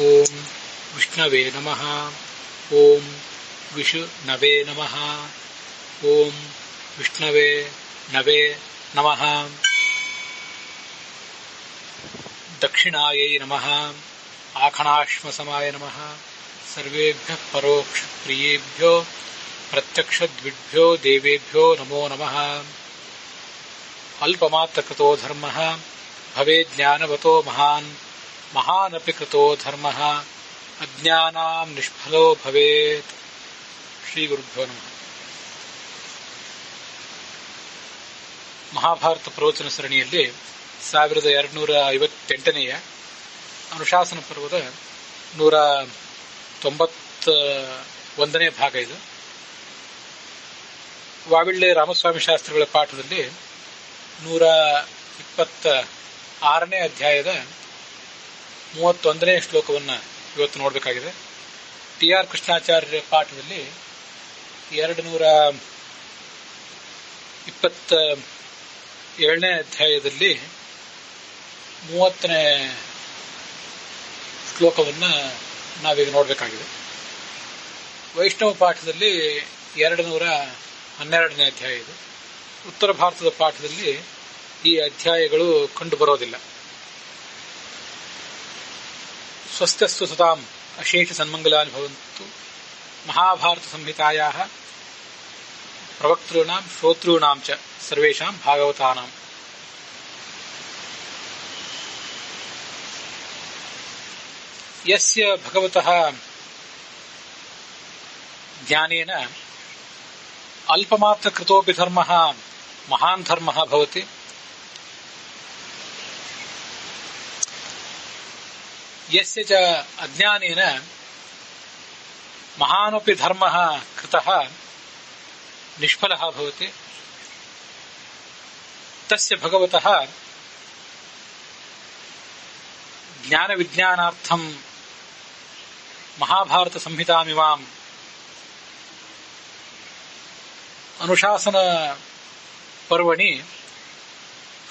ಓಂ ವಿಷ್ಣವೇ ನಮಃ. ಓಂ ವಿಷ್ಣವೇ ನಮಃ. ಓಂ ವಿಷ್ಣವೇ ನವೇ ನಮಃ. ದಕ್ಷಿಣಾಯೈ ನಮಃ. ಆಖಣಾಶ್ಮಸಮಾಯ ನಮಃ. ಸರ್ವೇಭ್ಯಃ ಪರೋಕ್ಷ ಪ್ರಿಯೇಭ್ಯೋ ಪ್ರತ್ಯಕ್ಷದ್ವಿಭ್ಯೋ ದೇವೇಭ್ಯೋ ನಮೋ ನಮಃ. ಅಲ್ಪಮಾತ್ರಕೃತೋ ಧರ್ಮಃ ಭವೇದ್ ಜ್ಞಾನವತೋ ಮಹಾನ್. ಮಹಾನಪಿ ಕೃತೋ ಧರ್ಮಃ ಅಜ್ಞಾನಾಂ ನಿಷ್ಫಲೋ ಭವೇತ್. ಶ್ರೀ ಗುರುಭ್ಯೋ ನಮಃ. ಮಹಾಭಾರತ ಪ್ರವಚನ ಸರಣಿಯಲ್ಲಿ 1258ನೇ ಅನುಶಾಸನ ಪರ್ವದ 191ನೇ ಭಾಗ ಇದು. ವಾವಿಳ್ಳೆ ರಾಮಸ್ವಾಮಿ ಶಾಸ್ತ್ರಿಗಳ ಪಾಠದಲ್ಲಿ 126ನೇ ಅಧ್ಯಾಯದ 31ನೇ ಶ್ಲೋಕವನ್ನು ಇವತ್ತು ನೋಡಬೇಕಾಗಿದೆ. ಟಿ.ಆರ್. ಕೃಷ್ಣಾಚಾರ್ಯರ ಪಾಠದಲ್ಲಿ 227ನೇ ಅಧ್ಯಾಯದಲ್ಲಿ 30ನೇ ಶ್ಲೋಕವನ್ನು ನಾವೀಗ ನೋಡಬೇಕಾಗಿದೆ. ವೈಷ್ಣವ ಪಾಠದಲ್ಲಿ 212ನೇ ಅಧ್ಯಾಯ ಇದು. ಉತ್ತರ ಭಾರತದ ಪಾಠದಲ್ಲಿ ಈ ಅಧ್ಯಾಯಗಳು ಕಂಡು ಬರೋದಿಲ್ಲ. ಸ್ವಸ್ತ್ಯಸ್ತು ಸತಾಂ ಅಶೇಷ ಸನ್ಮಂಗಲಾನಿ ಭವಂತು. ಮಹಾಭಾರತ ಸಂಹಿತಾಯಾಃ ಪ್ರವಕ್ತॄಣಾಂ ಶ್ರೋತॄಣಾಂ ಚ ಸರ್ವೇಷಾಂ ಭಾಗವತಾನಾಂ. ಯಸ್ಯ ಭಗವತಃ ಜ್ಞಾನೇನ ಅಲ್ಪಮಾತ್ರ ಕೃತೋಪಿ ಧರ್ಮಃ ಮಹಾನ್ ಧರ್ಮಃ ಭವತಿ. ಯಸ್ಯ ಚ ಅಜ್ಞಾನೇನ ಮಹಾನಪಿ ಧರ್ಮಃ ಕೃತಃ ನಿಷ್ಫಲಃ ಭವತಿ. ತಸ್ಯ ಭಗವತಃ ಜ್ಞಾನ ವಿಜ್ಞಾನಾರ್ಥಂ ಮಹಾಭಾರತ ಸಂಹಿತಾಮಿವಾಂ ಅನುಶಾಸನ ಪರ್ವಣಿ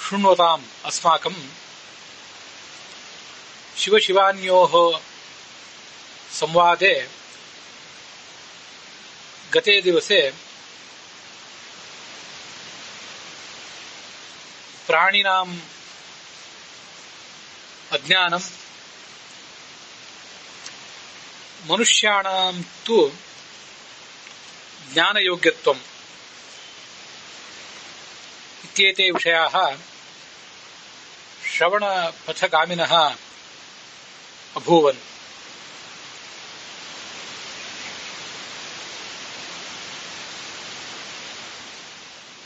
ಶೃಣ್ವತಾಂ ಅಸ್ಮಾಕಂ ಶಿವಶಿವಾನ್ಯೋಃ ಸಂವಾದೆ ಗತೆ ದಿವಸೆ ಪ್ರಾಣಿನಾಂ ಅಜ್ಞಾನಂ ಮನುಷ್ಯಾಣಾಂ ತು ಜ್ಞಾನಯೋಗ್ಯತ್ವಂ ಇತ್ಯೇತೆ ವಿಷಯಾಃ ಶ್ರವಣಪಥಗಾಮಿನಃ ಅಭೂವನ್.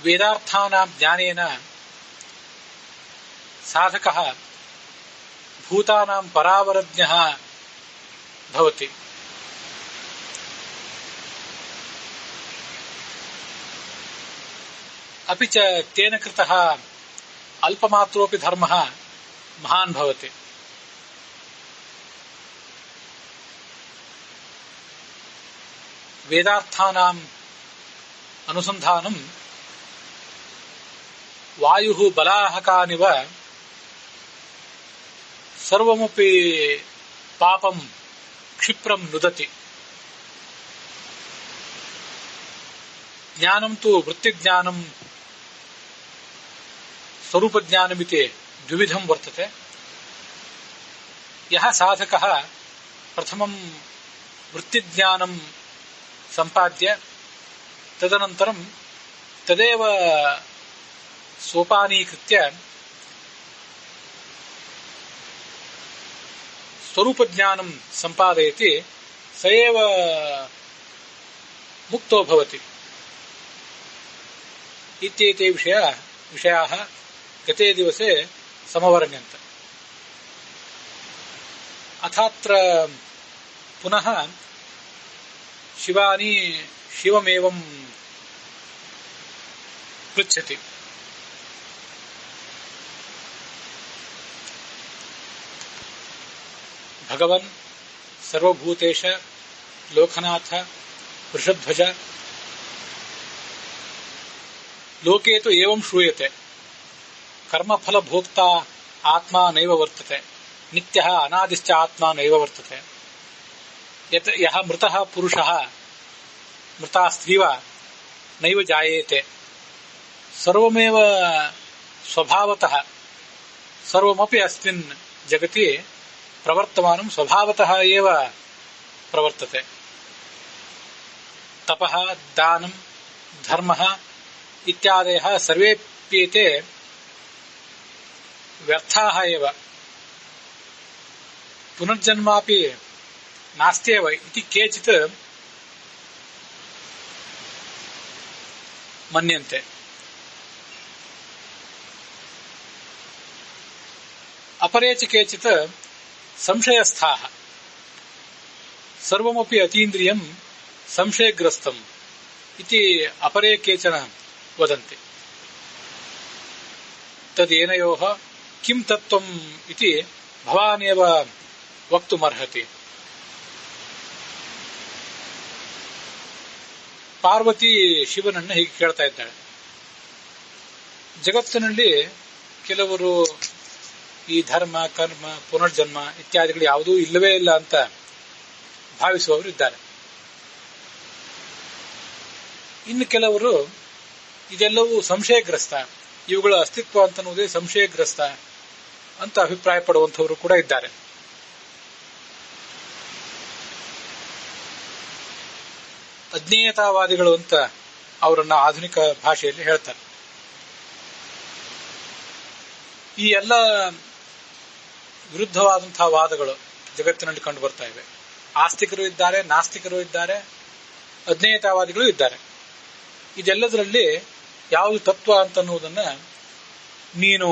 ವೇದಾರ್ಥಾನಾಂ ಜ್ಞಾನೇನ ಸಾಧಕಃ ಭೂತಾನಾಂ ಪರಾವರಜ್ಞಃ ಭವತಿ. ಅಪಿ ಚ ತೇನ ಕೃತಃ ಅಲ್ಪಮಾತ್ರೋಪಿ ಧರ್ಮಃ ಮಹಾನ್ ಭವತಿ. ವೇದಾರ್ಥಾನಾಂ ಅನುಸಂಧಾನಂ ವಾಯುಃ ಬಲಾಹಕಾನಿವ ಸರ್ವಮಪಿ ಪಾಪಂ ಕ್ಷಿಪ್ರಂ ನುದತಿ. ಜ್ಞಾನಂ ತು ವೃತ್ತಿಜ್ಞಾನಂ ಸ್ವರೂಪಜ್ಞಾನಮಿತಿ ದ್ವಿವಿಧಂ ವರ್ತತೆ. ಯಃ ಸಾಧಕಃ ಪ್ರಥಮಂ ವೃತ್ತಿಜ್ಞಾನಂ ಸಂಪಾದ್ಯ ತದನಂತರಂ ತದೇವ ಸೋಪಾನೀಕೃತ್ಯ ಸ್ವರೂಪಜ್ಞಾನಂ ಸಂಪಾದಯತಿ ಸ ಏವ ಮುಕ್ತೋ ಭವತಿ. ಇತ್ಯೇತೆ ವಿಷಯಾಃ ಗತೆ ದಿವಸೆ ಸಮವರ್ಣ್ಯಂತ. ಅಥಾತ್ರ ಪುನಃ ಶಿವಾನಿ ಶಿವಮೇವಂ ಪೃಚ್ಛತಿ. ಭಗವನ್ ಸರ್ವಭೂತೇಶ ಲೋಕನಾಥ ವೃಷಧ್ವಜ ಲೋಕೆ ತು ಏವಂ ಶ್ರೂಯತೆ ಕರ್ಮಫಲ ಭೋಕ್ತಾ ಆತ್ಮ ನೈವ ವರ್ತತೆ ನಿತ್ಯ ಅನಾದಿಶ್ಚ ಆತ್ಮ ನೈವ ವರ್ತತೆ. ಯಹ ಮೃತಃ ಪುರುಷಃ ಮೃತಾ ಸ್ತ್ರೀವ ನೈವ ಜಾಯೇತೆ. ಸರ್ವಮೇವ ಸ್ವಭಾವತಃ ಸರ್ವಮಪಿ ಅಸ್ಮಿನ್ ಜಗತಿ ಪ್ರವರ್ತಮಾನಂ ಸ್ವಭಾವತಃ ಏವ ಪ್ರವರ್ತತೆ. ತಪಃ ದಾನಂ ಧರ್ಮಃ ಇತ್ಯಾದಯಃ ಸರ್ವೇಪ್ಯೇತೆ ವ್ಯರ್ಥಾಃ ಏವ. ಪುನರ್ಜನ್ಮಾಪಿ ನಾಸ್ತ್ಯೇವ ಇತಿ ಕೇಚಿತ್ ಮನ್ಯಂತೆ. ಅಪರೇ ಚ ಕೇಚಿತ್ ಸಂಶಯಸ್ಥಾಃ ಸರ್ವಮಪಿ ಅತೀಂದ್ರಿಯಂ ಸಂಶಯಗ್ರಸ್ತಂ ಇತಿ ಅಪರೇ ಕೇಚನ ವದಂತಿ. ತದೇನಯೋಃ ಕಿಂ ತತ್ವಂ ಇತಿ ಭವಾನೇವ ವಕ್ತುಮರ್ಹತಿ. ಪಾರ್ವತಿ ಶಿವನನ್ನು ಹೀಗೆ ಕೇಳ್ತಾ ಇದ್ದಾಳೆ. ಜಗತ್ತಿನಲ್ಲಿ ಕೆಲವರು ಈ ಧರ್ಮ ಕರ್ಮ ಪುನರ್ಜನ್ಮ ಇತ್ಯಾದಿಗಳು ಯಾವುದೂ ಇಲ್ಲವೇ ಇಲ್ಲ ಅಂತ ಭಾವಿಸುವವರು ಇದ್ದಾರೆ. ಇನ್ನು ಕೆಲವರು ಇದೆಲ್ಲವೂ ಸಂಶಯಗ್ರಸ್ತ, ಇವುಗಳ ಅಸ್ತಿತ್ವ ಅಂತನ್ನುವುದೇ ಸಂಶಯಗ್ರಸ್ತ ಅಂತ ಅಭಿಪ್ರಾಯ ಪಡುವಂತವರು ಕೂಡ ಇದ್ದಾರೆ. ಅಜ್ಞೇಯತಾವಾದಿಗಳು ಅಂತ ಅವರನ್ನ ಆಧುನಿಕ ಭಾಷೆಯಲ್ಲಿ ಹೇಳ್ತಾರೆ. ಈ ಎಲ್ಲ ವಿರುದ್ಧವಾದಂತಹ ವಾದಗಳು ಜಗತ್ತಿನಲ್ಲಿ ಕಂಡು ಬರ್ತಾ ಇವೆ. ಆಸ್ತಿಕರು ಇದ್ದಾರೆ, ನಾಸ್ತಿಕರು ಇದ್ದಾರೆ, ಅಜ್ಞೇಯತಾವಾದಿಗಳು ಇದ್ದಾರೆ. ಇದೆಲ್ಲದರಲ್ಲಿ ಯಾವುದು ತತ್ವ ಅಂತನ್ನುವುದನ್ನ ನೀನು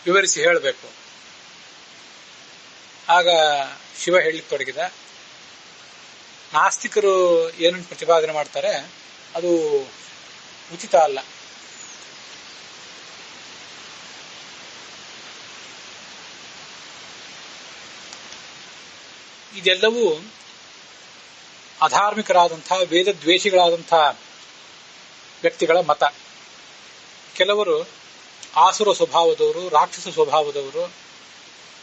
ವಿವರಿಸಿ ಹೇಳಬೇಕು. ಆಗ ಶಿವ ಹೇಳಲಿಕ್ಕೆ ತೊಡಗಿದ. ನಾಸ್ತಿಕರು ಏನನ್ನು ಪ್ರತಿಪಾದನೆ ಮಾಡ್ತಾರೆ ಅದು ಉಚಿತ ಅಲ್ಲ. ಇದೆಲ್ಲವೂ ಅಧಾರ್ಮಿಕರಾದಂತಹ ವೇದದ್ವೇಷಿಗಳಾದಂತಹ ವ್ಯಕ್ತಿಗಳ ಮತ. ಕೆಲವರು ಆಸುರ ಸ್ವಭಾವದವರು, ರಾಕ್ಷಸ ಸ್ವಭಾವದವರು,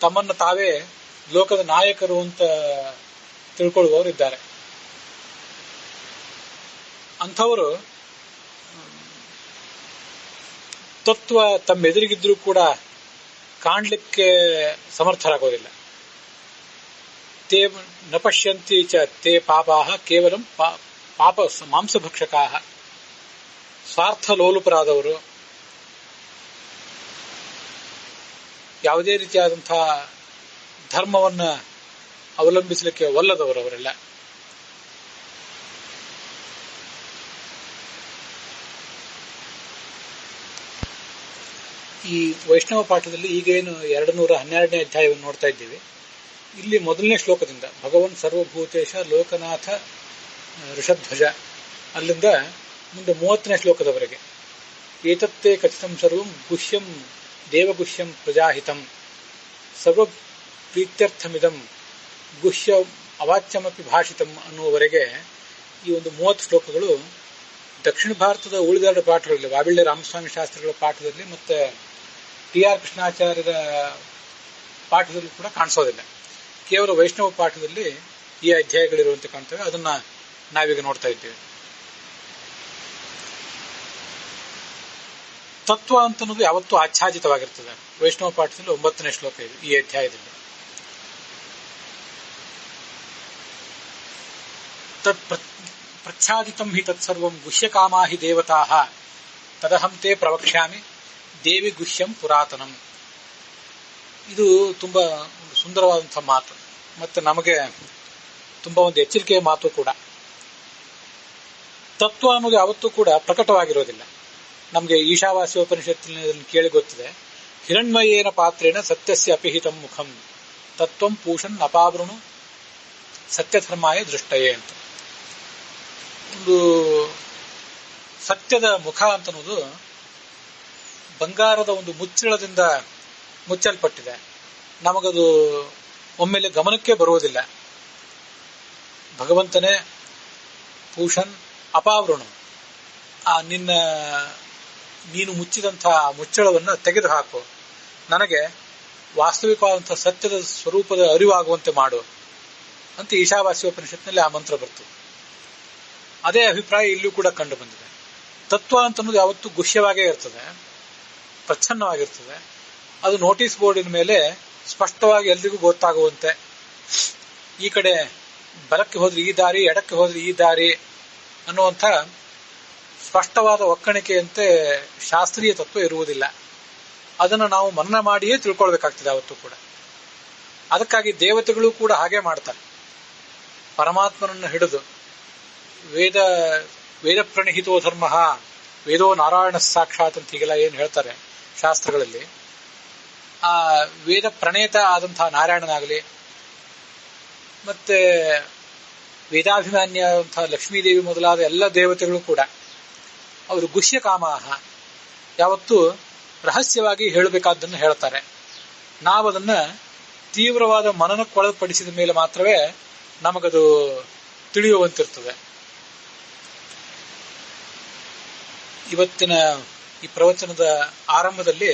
ತಮ್ಮನ್ನು ತಾವೇ ಲೋಕದ ನಾಯಕರು ಅಂತ ತಿಳ್ಕೊಳ್ಳುವವರು ಇದ್ದಾರೆ. ಅಂಥವರು ತತ್ವ ತಮ್ಮೆದುರಿಗಿದ್ರೂ ಕೂಡ ಕಾಣಲಿಕ್ಕೆ ಸಮರ್ಥರಾಗೋದಿಲ್ಲ. ತೇ ನ ಪಶ್ಯಂತಿ ಚ ತೇ ಪಾಪಾಹ ಕೇವಲಂ ಪಾಪ ಮಾಂಸಭಕ್ಷಕಾಹ. ಸ್ವಾರ್ಥ ಲೋಲುಪರಾದವರು, ಯಾವುದೇ ರೀತಿಯಾದಂತಹ ಧರ್ಮವನ್ನ ಅವಲಂಬಿಸಲಿಕ್ಕೆ ಒಲ್ಲದವರು ಅವರೆಲ್ಲ. ಈ ವೈಷ್ಣವ ಪಾಠದಲ್ಲಿ ಈಗೇನು 212ನೇ ಅಧ್ಯಾಯವನ್ನು ನೋಡ್ತಾ ಇದ್ದೀವಿ. ಇಲ್ಲಿ ಮೊದಲನೇ ಶ್ಲೋಕದಿಂದ ಭಗವನ್ ಸರ್ವಭೂತೇಶ ಲೋಕನಾಥ ಋಷಧ್ವಜ ಅಲ್ಲಿಂದ ಮುಂದೆ 30ನೇ ಶ್ಲೋಕದವರೆಗೆ ಏತತ್ತೇ ಕಥಿತಂ ಸರ್ವಂ ಗುಹ್ಯಂ ದೇವಗುಹ್ಯಂ ಪ್ರಜಾಹಿತಂ ಸರ್ವ ಪ್ರೀತ್ಯರ್ಥಮಿದಂ ಗುಹ್ಯ ಅವಾಚ್ಯಮಪಿ ಭಾಷಿತಂ ಅನ್ನುವವರೆಗೆ ಈ ಒಂದು 30 ಶ್ಲೋಕಗಳು ದಕ್ಷಿಣ ಭಾರತದ ಉಳಿದೆರಡು ಪಾಠಗಳಲ್ಲಿ, ವಾಬಿಳ್ಳೆ ರಾಮಸ್ವಾಮಿ ಶಾಸ್ತ್ರಿಗಳ ಪಾಠದಲ್ಲಿ ಮತ್ತೆ ಟಿ.ಆರ್. ಕೃಷ್ಣಾಚಾರ್ಯರ ಪಾಠದಲ್ಲಿ ಕೂಡ ಕಾಣಿಸೋದಿಲ್ಲ. ಕೇವಲ ವೈಷ್ಣವ ಪಾಠದಲ್ಲಿ ಈ ಅಧ್ಯಾಯಗಳಿರುವಂತೆ ಕಾಣ್ತವೆ. ಅದನ್ನ ನಾವೀಗ ನೋಡ್ತಾ ಇದ್ದೇವೆ. ತತ್ವ ಅಂತನ್ನೋದು ಯಾವತ್ತೂ ಆಚ್ಛಾದಿತವಾಗಿರ್ತದೆ. ವೈಷ್ಣವ ಪಾಠದಲ್ಲಿ 9ನೇ ಶ್ಲೋಕ ಇದೆ ಈ ಅಧ್ಯಾಯದಲ್ಲಿ. ಪ್ರಚ್ಛಾದಿತಂ ಹಿ ತತ್ಸರ್ವಂ ಗುಹ್ಯಕಾಮಾ ಹಿ ದೇವತಾಃ ತದಹಂ ತೇ ಪ್ರವಕ್ಷ್ಯಾಮಿ ದೇವಿ ಗುಹ್ಯಂ ಪುರಾತನಂ. ಇದು ತುಂಬಾ ಒಂದು ಸುಂದರವಾದಂತಹ ಮಾತು, ಮತ್ತೆ ನಮಗೆ ತುಂಬಾ ಒಂದು ಎಚ್ಚರಿಕೆಯ ಮಾತು ಕೂಡ. ತತ್ವ ಅನ್ನೋದು ಯಾವತ್ತೂ ಕೂಡ ಪ್ರಕಟವಾಗಿರೋದಿಲ್ಲ. ನಮಗೆ ಈಶಾವಾಸ್ಯೋಪನಿಷತ್ತಿನಲ್ಲಿ ಕೇಳಿ ಗೊತ್ತಿದೆ, ಹಿರಣ್ಮಯೇನ ಪಾತ್ರೇಣ ಸತ್ಯಸ್ಯ ಅಪಿಹಿತಂ ಮುಖಂ ತತ್ವಂ ಪೂಷನ್ ಅಪಾವೃಣು ಸತ್ಯಧರ್ಮಾಯ ದೃಷ್ಟಯೇ ಅಂತ. ಒಂದು ಸತ್ಯದ ಮುಖ ಅಂತನ್ನೋದು ಬಂಗಾರದ ಒಂದು ಮುಚ್ಚಳದಿಂದ ಮುಚ್ಚಲ್ಪಟ್ಟಿದೆ. ನಮಗದು ಒಮ್ಮೆಲೆ ಗಮನಕ್ಕೆ ಬರುವುದಿಲ್ಲ. ಭಗವಂತನೇ ಪೂಷನ್ ಅಪಾವೃಣು, ನೀನು ಮುಚ್ಚಿದಂತಹ ಮುಚ್ಚಳವನ್ನು ತೆಗೆದು ಹಾಕು, ನನಗೆ ವಾಸ್ತವಿಕವಾದಂತಹ ಸತ್ಯದ ಸ್ವರೂಪದ ಅರಿವಾಗುವಂತೆ ಮಾಡು ಅಂತ ಈಶಾವಾಸ್ಯೋಪನಿಷತ್ನಲ್ಲಿ ಆ ಮಂತ್ರ ಬರ್ತದೆ. ಅದೇ ಅಭಿಪ್ರಾಯ ಇಲ್ಲೂ ಕೂಡ ಕಂಡು ಬಂದಿದೆ. ತತ್ವ ಅಂತನ್ನೋದು ಯಾವತ್ತೂ ಗುಹ್ಯವಾಗೇ ಇರ್ತದೆ, ಪ್ರಚ್ಛನ್ನವಾಗಿರ್ತದೆ. ಅದು ನೋಟಿಸ್ ಬೋರ್ಡಿನ ಮೇಲೆ ಸ್ಪಷ್ಟವಾಗಿ ಎಲ್ರಿಗೂ ಗೊತ್ತಾಗುವಂತೆ, ಈ ಕಡೆ ಬಲಕ್ಕೆ ಹೋದ್ರೆ ಈ ದಾರಿ, ಎಡಕ್ಕೆ ಹೋದ್ರೆ ಈ ದಾರಿ ಅನ್ನುವಂಥ ಸ್ಪಷ್ಟವಾದ ಒಕ್ಕಣಿಕೆಯಂತೆ ಶಾಸ್ತ್ರೀಯ ತತ್ವ ಇರುವುದಿಲ್ಲ. ಅದನ್ನು ನಾವು ಮನನ ಮಾಡಿಯೇ ತಿಳ್ಕೊಳ್ಬೇಕಾಗ್ತದೆ ಯಾವತ್ತೂ ಕೂಡ. ಅದಕ್ಕಾಗಿ ದೇವತೆಗಳು ಕೂಡ ಹಾಗೆ ಮಾಡ್ತಾರೆ. ಪರಮಾತ್ಮನನ್ನು ಹಿಡಿದು ವೇದ ಪ್ರಣಿಹಿತೋ ಧರ್ಮ, ವೇದೋ ನಾರಾಯಣ ಸಾಕ್ಷಾತ್ ಅಂತ ಹೀಗೆಲ್ಲ ಏನು ಹೇಳ್ತಾರೆ ಶಾಸ್ತ್ರಗಳಲ್ಲಿ, ಆ ವೇದ ಪ್ರಣೇತ ಆದಂತಹ ನಾರಾಯಣನಾಗಲಿ, ಮತ್ತೆ ವೇದಾಭಿಮಾನ್ಯ ಆದಂತಹ ಲಕ್ಷ್ಮೀದೇವಿ ಮೊದಲಾದ ಎಲ್ಲ ದೇವತೆಗಳು ಕೂಡ ಅವರು ಗುಹ್ಯ ಕಾಮಾಹ, ಯಾವತ್ತೂ ರಹಸ್ಯವಾಗಿ ಹೇಳಬೇಕಾದ್ದನ್ನು ಹೇಳ್ತಾರೆ. ನಾವದನ್ನ ತೀವ್ರವಾದ ಮನನಕ್ಕೊಳಪಡಿಸಿದ ಮೇಲೆ ಮಾತ್ರವೇ ನಮಗದು ತಿಳಿಯುವಂತಿರ್ತದೆ. ಇವತ್ತಿನ ಈ ಪ್ರವಚನದ ಆರಂಭದಲ್ಲಿ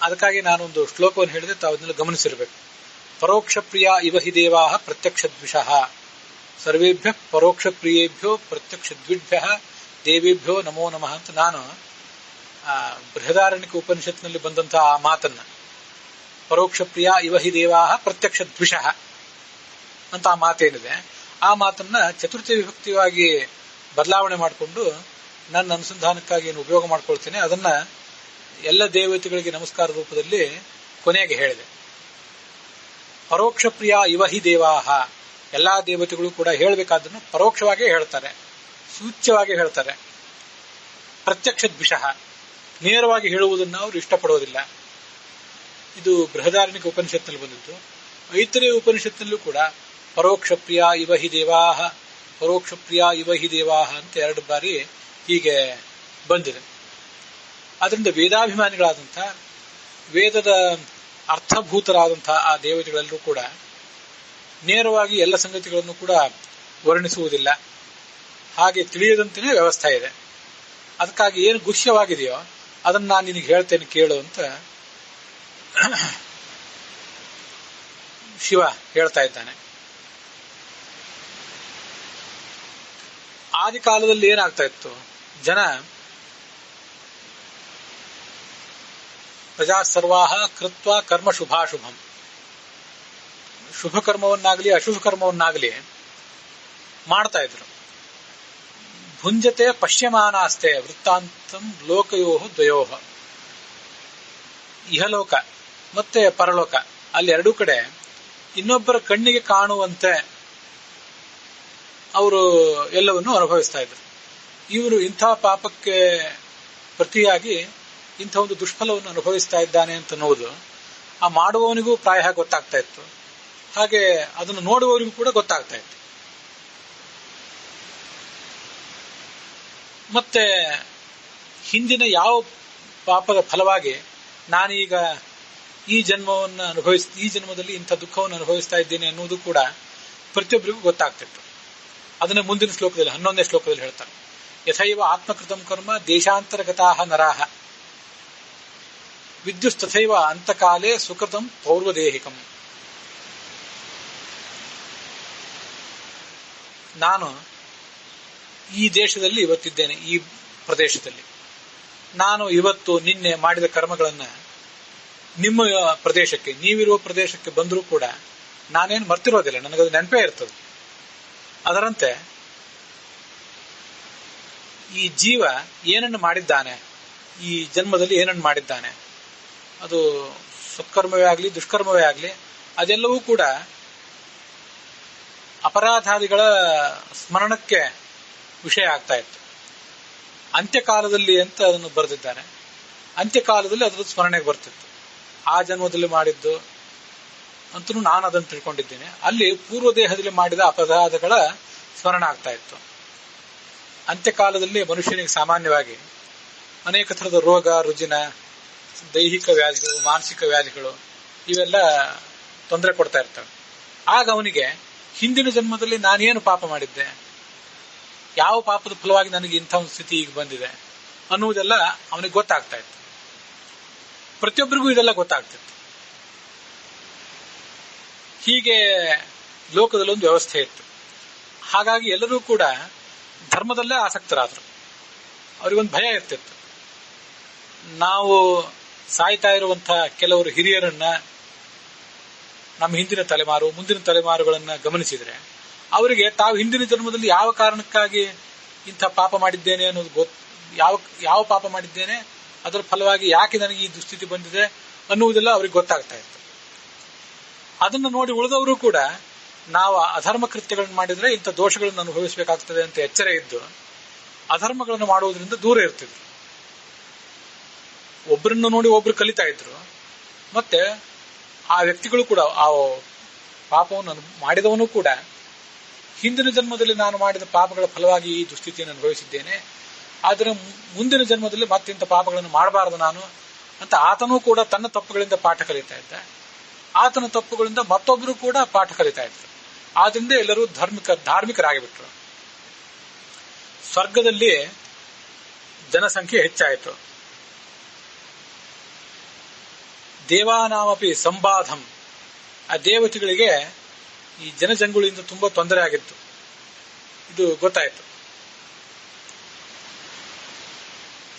ಅದಕ್ಕಾಗಿ ನಾನೊಂದು ಶ್ಲೋಕವನ್ನು ಹೇಳಿದೆ, ತಾವು ಅದನ್ನೆಲ್ಲ ಗಮನಿಸಿರಬೇಕು. ಪರೋಕ್ಷ ಪ್ರಿಯ ಇವ ಹಿ ದೇವಾ ಪ್ರತ್ಯಕ್ಷ ದ್ವಿಷಃ, ಸರ್ವೇಭ್ಯ ಪರೋಕ್ಷ ಪ್ರಿಯೇಭ್ಯೋ ಪ್ರತ್ಯಕ್ಷ ದ್ವಿಭ್ಯ ದೇವೇಭ್ಯೋ ನಮೋ ನಮಃ ಅಂತ ನಾನು ಬೃಹದಾರಣ್ಯಕ ಉಪನಿಷತ್ನಲ್ಲಿ ಬಂದಂತಹ ಆ ಮಾತನ್ನ, ಪರೋಕ್ಷ ಪ್ರಿಯ ಇವ ಹಿ ದೇವಾ ಪ್ರತ್ಯಕ್ಷ ದ್ವಿಷಃ ಅಂತ ಆ ಮಾತೇನಿದೆ, ಆ ಮಾತನ್ನ ಚತುರ್ಥಿ ವಿಭಕ್ತಿಯಾಗಿ ಬದಲಾವಣೆ ಮಾಡಿಕೊಂಡು ನನ್ನ ಅನುಸಂಧಾನಕ್ಕಾಗಿ ಏನು ಉಪಯೋಗ ಮಾಡ್ಕೊಳ್ತೇನೆ ಅದನ್ನ ಎಲ್ಲ ದೇವತೆಗಳಿಗೆ ನಮಸ್ಕಾರ ರೂಪದಲ್ಲಿ ಕೊನೆಗೆ ಹೇಳಿದೆ. ಪರೋಕ್ಷ ಪ್ರಿಯ ಇವ ಹಿ ದೇವಾಹ, ಎಲ್ಲಾ ದೇವತೆಗಳು ಕೂಡ ಹೇಳಬೇಕಾದನ್ನು ಪರೋಕ್ಷವಾಗಿ ಹೇಳ್ತಾರೆ, ಸೂಚ್ಯವಾಗಿ ಹೇಳ್ತಾರೆ. ಪ್ರತ್ಯಕ್ಷ ದ್ವಿಷಃ, ನೇರವಾಗಿ ಹೇಳುವುದನ್ನು ಅವರು ಇಷ್ಟಪಡೋದಿಲ್ಲ. ಇದು ಬೃಹದಾರಣ್ಯಕ ಉಪನಿಷತ್ನಲ್ಲಿ ಬಂದಿದ್ದು. ಐತರೇಯ ಉಪನಿಷತ್ನಲ್ಲೂ ಕೂಡ ಪರೋಕ್ಷ ಪ್ರಿಯ ಇವ ಹಿ ದೇವಾಹ, ಪರೋಕ್ಷ ಪ್ರಿಯ ಇವ ಹಿ ದೇವಾಹ ಅಂತ 2 ಬಾರಿ ಹೀಗೆ ಬಂದಿದೆ. ಅದರಿಂದ ವೇದಾಭಿಮಾನಿಗಳಾದಂಥ, ವೇದದ ಅರ್ಥಭೂತರಾದಂತಹ ಆ ದೇವತೆಗಳೆಲ್ಲರೂ ಕೂಡ ನೇರವಾಗಿ ಎಲ್ಲ ಸಂಗತಿಗಳನ್ನು ಕೂಡ ವರ್ಣಿಸುವುದಿಲ್ಲ. ಹಾಗೆ ತಿಳಿಯದಂತೆಯೇ ವ್ಯವಸ್ಥೆ ಇದೆ. ಅದಕ್ಕಾಗಿ ಏನು ಗುಹ್ಯವಾಗಿದೆಯೋ ಅದನ್ನು ನಾನು ನಿನಗೆ ಹೇಳ್ತೇನೆ ಕೇಳು ಅಂತ ಶಿವ ಹೇಳ್ತಾ ಇದ್ದಾನೆ. ಆದಿ ಕಾಲದಲ್ಲಿ ಏನಾಗ್ತಾ ಇತ್ತು, ಜನ ಪ್ರಜಾ ಸರ್ವಾಹ ಕೃತ್ವ ಕರ್ಮ ಶುಭಾಶುಭಂ, ಶುಭ ಕರ್ಮವನ್ನಾಗಲಿ ಅಶುಭ ಕರ್ಮವನ್ನಾಗಲಿ ಮಾಡ್ತಾ ಇದ್ರು. ಭುಂಜತೆ ಪಶ್ಯಮಾನಾಸ್ತೆ ವೃತ್ತಾಂತಂ ಲೋಕಯೋ ದ್ವಯೋಹ, ಇಹಲೋಕ ಮತ್ತೆ ಪರಲೋಕ ಅಲ್ಲಿ 2 ಕಡೆ ಇನ್ನೊಬ್ಬರ ಕಣ್ಣಿಗೆ ಕಾಣುವಂತೆ ಅವರು ಎಲ್ಲವನ್ನು ಅನುಭವಿಸ್ತಾ ಇದ್ರು. ಇವರು ಇಂಥ ಪಾಪಕ್ಕೆ ಪ್ರತಿಯಾಗಿ ಇಂಥ ಒಂದು ದುಷ್ಫಲವನ್ನು ಅನುಭವಿಸ್ತಾ ಇದ್ದಾನೆ ಅಂತ ಅನ್ನೋದು ಆ ಮಾಡುವವನಿಗೂ ಪ್ರಾಯ ಗೊತ್ತಾಗ್ತಾ ಇತ್ತು, ಹಾಗೆ ಅದನ್ನು ನೋಡುವವರಿಗೂ ಕೂಡ ಗೊತ್ತಾಗ್ತಾ ಇತ್ತು. ಮತ್ತೆ ಹಿಂದಿನ ಯಾವ ಪಾಪದ ಫಲವಾಗಿ ನಾನೀಗ ಈ ಜನ್ಮದಲ್ಲಿ ಇಂಥ ದುಃಖವನ್ನು ಅನುಭವಿಸ್ತಾ ಇದ್ದೇನೆ ಅನ್ನೋದು ಕೂಡ ಪ್ರತಿಯೊಬ್ಬರಿಗೂ ಗೊತ್ತಾಗ್ತಿತ್ತು. ಅದನ್ನೇ ಮುಂದಿನ ಶ್ಲೋಕದಲ್ಲಿ 11ನೇ ಶ್ಲೋಕದಲ್ಲಿ ಹೇಳ್ತಾರೆ. ಯಥೈವ ಆತ್ಮಕೃತಂ ಕರ್ಮ ದೇಶಾಂತರ್ಗತಾಃ ನರಾಃ ವಿದ್ಯುಸ್ತಥೈವ ಅಂತಕಾಲೇ ಸುಕೃತಂ ಪೌರ್ವದೇಹಿಕಂ. ನಾನು ಈ ದೇಶದಲ್ಲಿ ಇವತ್ತಿದ್ದೇನೆ, ಈ ಪ್ರದೇಶದಲ್ಲಿ. ನಾನು ಇವತ್ತು ನಿನ್ನೆ ಮಾಡಿದ ಕರ್ಮಗಳನ್ನು ನಿಮ್ಮ ಪ್ರದೇಶಕ್ಕೆ, ನೀವಿರುವ ಪ್ರದೇಶಕ್ಕೆ ಬಂದರೂ ಕೂಡ ನಾನೇನು ಮರ್ತಿರೋದಿಲ್ಲ, ನನಗದು ನೆನಪೇ ಇರ್ತದೆ. ಅದರಂತೆ ಈ ಜೀವ ಏನನ್ನು ಮಾಡಿದ್ದಾನೆ, ಈ ಜನ್ಮದಲ್ಲಿ ಏನನ್ನು ಮಾಡಿದ್ದಾನೆ, ಅದು ಸತ್ಕರ್ಮವೇ ಆಗಲಿ ದುಷ್ಕರ್ಮವೇ ಆಗಲಿ, ಅದೆಲ್ಲವೂ ಕೂಡ ಅಪರಾಧಾದಿಗಳ ಸ್ಮರಣಕ್ಕೆ ವಿಷಯ ಆಗ್ತಾ ಇತ್ತು. ಅಂತ್ಯಕಾಲದಲ್ಲಿ ಅಂತ ಅದನ್ನು ಬರೆದಿದ್ದಾನೆ. ಅಂತ್ಯಕಾಲದಲ್ಲಿ ಅದರ ಸ್ಮರಣೆಗೆ ಬರ್ತಿತ್ತು. ಆ ಜನ್ಮದಲ್ಲಿ ಮಾಡಿದ್ದು ಅಂತೂ ನಾನು ಅದನ್ನು ತಿಳ್ಕೊಂಡಿದ್ದೇನೆ. ಅಲ್ಲಿ ಪೂರ್ವ ದೇಹದಲ್ಲಿ ಮಾಡಿದ ಅಪರಾಧಗಳ ಸ್ಮರಣ ಆಗ್ತಾ ಇತ್ತು. ಅಂತ್ಯಕಾಲದಲ್ಲಿ ಮನುಷ್ಯನಿಗೆ ಸಾಮಾನ್ಯವಾಗಿ ಅನೇಕ ಥರದ ರೋಗ ರುಜಿನ, ದೈಹಿಕ ವ್ಯಾಧಿಗಳು, ಮಾನಸಿಕ ವ್ಯಾಧಿಗಳು ಇವೆಲ್ಲ ತೊಂದರೆ ಕೊಡ್ತಾ ಇರ್ತವೆ. ಆಗ ಅವನಿಗೆ ಹಿಂದಿನ ಜನ್ಮದಲ್ಲಿ ನಾನೇನು ಪಾಪ ಮಾಡಿದ್ದೆ, ಯಾವ ಪಾಪದ ಫಲವಾಗಿ ನನಗೆ ಇಂಥ ಒಂದು ಸ್ಥಿತಿ ಈಗ ಬಂದಿದೆ ಅನ್ನುವುದೆಲ್ಲ ಅವನಿಗೆ ಗೊತ್ತಾಗ್ತಾ ಇತ್ತು. ಪ್ರತಿಯೊಬ್ಬರಿಗೂ ಇದೆಲ್ಲ ಗೊತ್ತಾಗ್ತಿತ್ತು. ಹೀಗೆ ಲೋಕದಲ್ಲೊಂದು ವ್ಯವಸ್ಥೆ ಇತ್ತು. ಹಾಗಾಗಿ ಎಲ್ಲರೂ ಕೂಡ ಧರ್ಮದಲ್ಲೇ ಆಸಕ್ತರಾದರು. ಅವರಿಗೊಂದು ಭಯ ಇರ್ತಿತ್ತು. ನಾವು ಸಾಯ್ತಾ ಇರುವಂತಹ ಕೆಲವರು ಹಿರಿಯರನ್ನ, ನಮ್ಮ ಹಿಂದಿನ ತಲೆಮಾರು ಮುಂದಿನ ತಲೆಮಾರುಗಳನ್ನ ಗಮನಿಸಿದ್ರೆ ಅವರಿಗೆ ತಾವು ಹಿಂದಿನ ಜನ್ಮದಲ್ಲಿ ಯಾವ ಕಾರಣಕ್ಕಾಗಿ ಇಂಥ ಪಾಪ ಮಾಡಿದ್ದೇನೆ ಅನ್ನೋದು ಯಾವ ಪಾಪ ಮಾಡಿದ್ದೇನೆ, ಅದರ ಫಲವಾಗಿ ಯಾಕೆ ನನಗೆ ಈ ದುಸ್ಥಿತಿ ಬಂದಿದೆ ಅನ್ನುವುದೆಲ್ಲ ಅವ್ರಿಗೆ ಗೊತ್ತಾಗ್ತಾ ಇತ್ತು. ಅದನ್ನು ನೋಡಿ ಉಳಿದವರು ಕೂಡ ನಾವು ಅಧರ್ಮ ಕೃತ್ಯಗಳನ್ನು ಮಾಡಿದ್ರೆ ಇಂಥ ದೋಷಗಳನ್ನು ಅನುಭವಿಸಬೇಕಾಗ್ತದೆ ಅಂತ ಎಚ್ಚರ ಇದ್ದು ಅಧರ್ಮಗಳನ್ನು ಮಾಡುವುದರಿಂದ ದೂರ ಇರ್ತಿದ್ರು. ಒಬ್ಬರನ್ನು ನೋಡಿ ಒಬ್ರು ಕಲಿತಾ ಇದ್ರು. ಮತ್ತೆ ಆ ವ್ಯಕ್ತಿಗಳು ಕೂಡ, ಆ ಪಾಪವನ್ನು ಮಾಡಿದವನು ಕೂಡ ಹಿಂದಿನ ಜನ್ಮದಲ್ಲಿ ನಾನು ಮಾಡಿದ ಪಾಪಗಳ ಫಲವಾಗಿ ಈ ದುಸ್ಥಿತಿಯನ್ನು ಅನುಭವಿಸಿದ್ದೇನೆ, ಆದರೆ ಮುಂದಿನ ಜನ್ಮದಲ್ಲಿ ಮತ್ತಿಂಥ ಪಾಪಗಳನ್ನು ಮಾಡಬಾರದು ನಾನು ಅಂತ ಆತನೂ ಕೂಡ ತನ್ನ ತಪ್ಪುಗಳಿಂದ ಪಾಠ ಕಲಿತಾ ಇದ್ದ. ಆತನ ತಪ್ಪುಗಳಿಂದ ಮತ್ತೊಬ್ಬರು ಕೂಡ ಪಾಠ ಕಲಿತಾ ಇದ್ರು. ಆದ್ರಿಂದ ಎಲ್ಲರೂ ಧಾರ್ಮಿಕರಾಗಿಬಿಟ್ರು. ಸ್ವರ್ಗದಲ್ಲಿ ಜನಸಂಖ್ಯೆ ಹೆಚ್ಚಾಯಿತು. ದೇವಾನಾಮಪಿ ಸಂಬಾಧಂ, ಆ ದೇವತೆಗಳಿಗೆ ಈ ಜನಜಂಗುಳಿಯಿಂದ ತುಂಬಾ ತೊಂದರೆ ಆಗಿತ್ತು. ಇದು ಗೊತ್ತಾಯಿತು.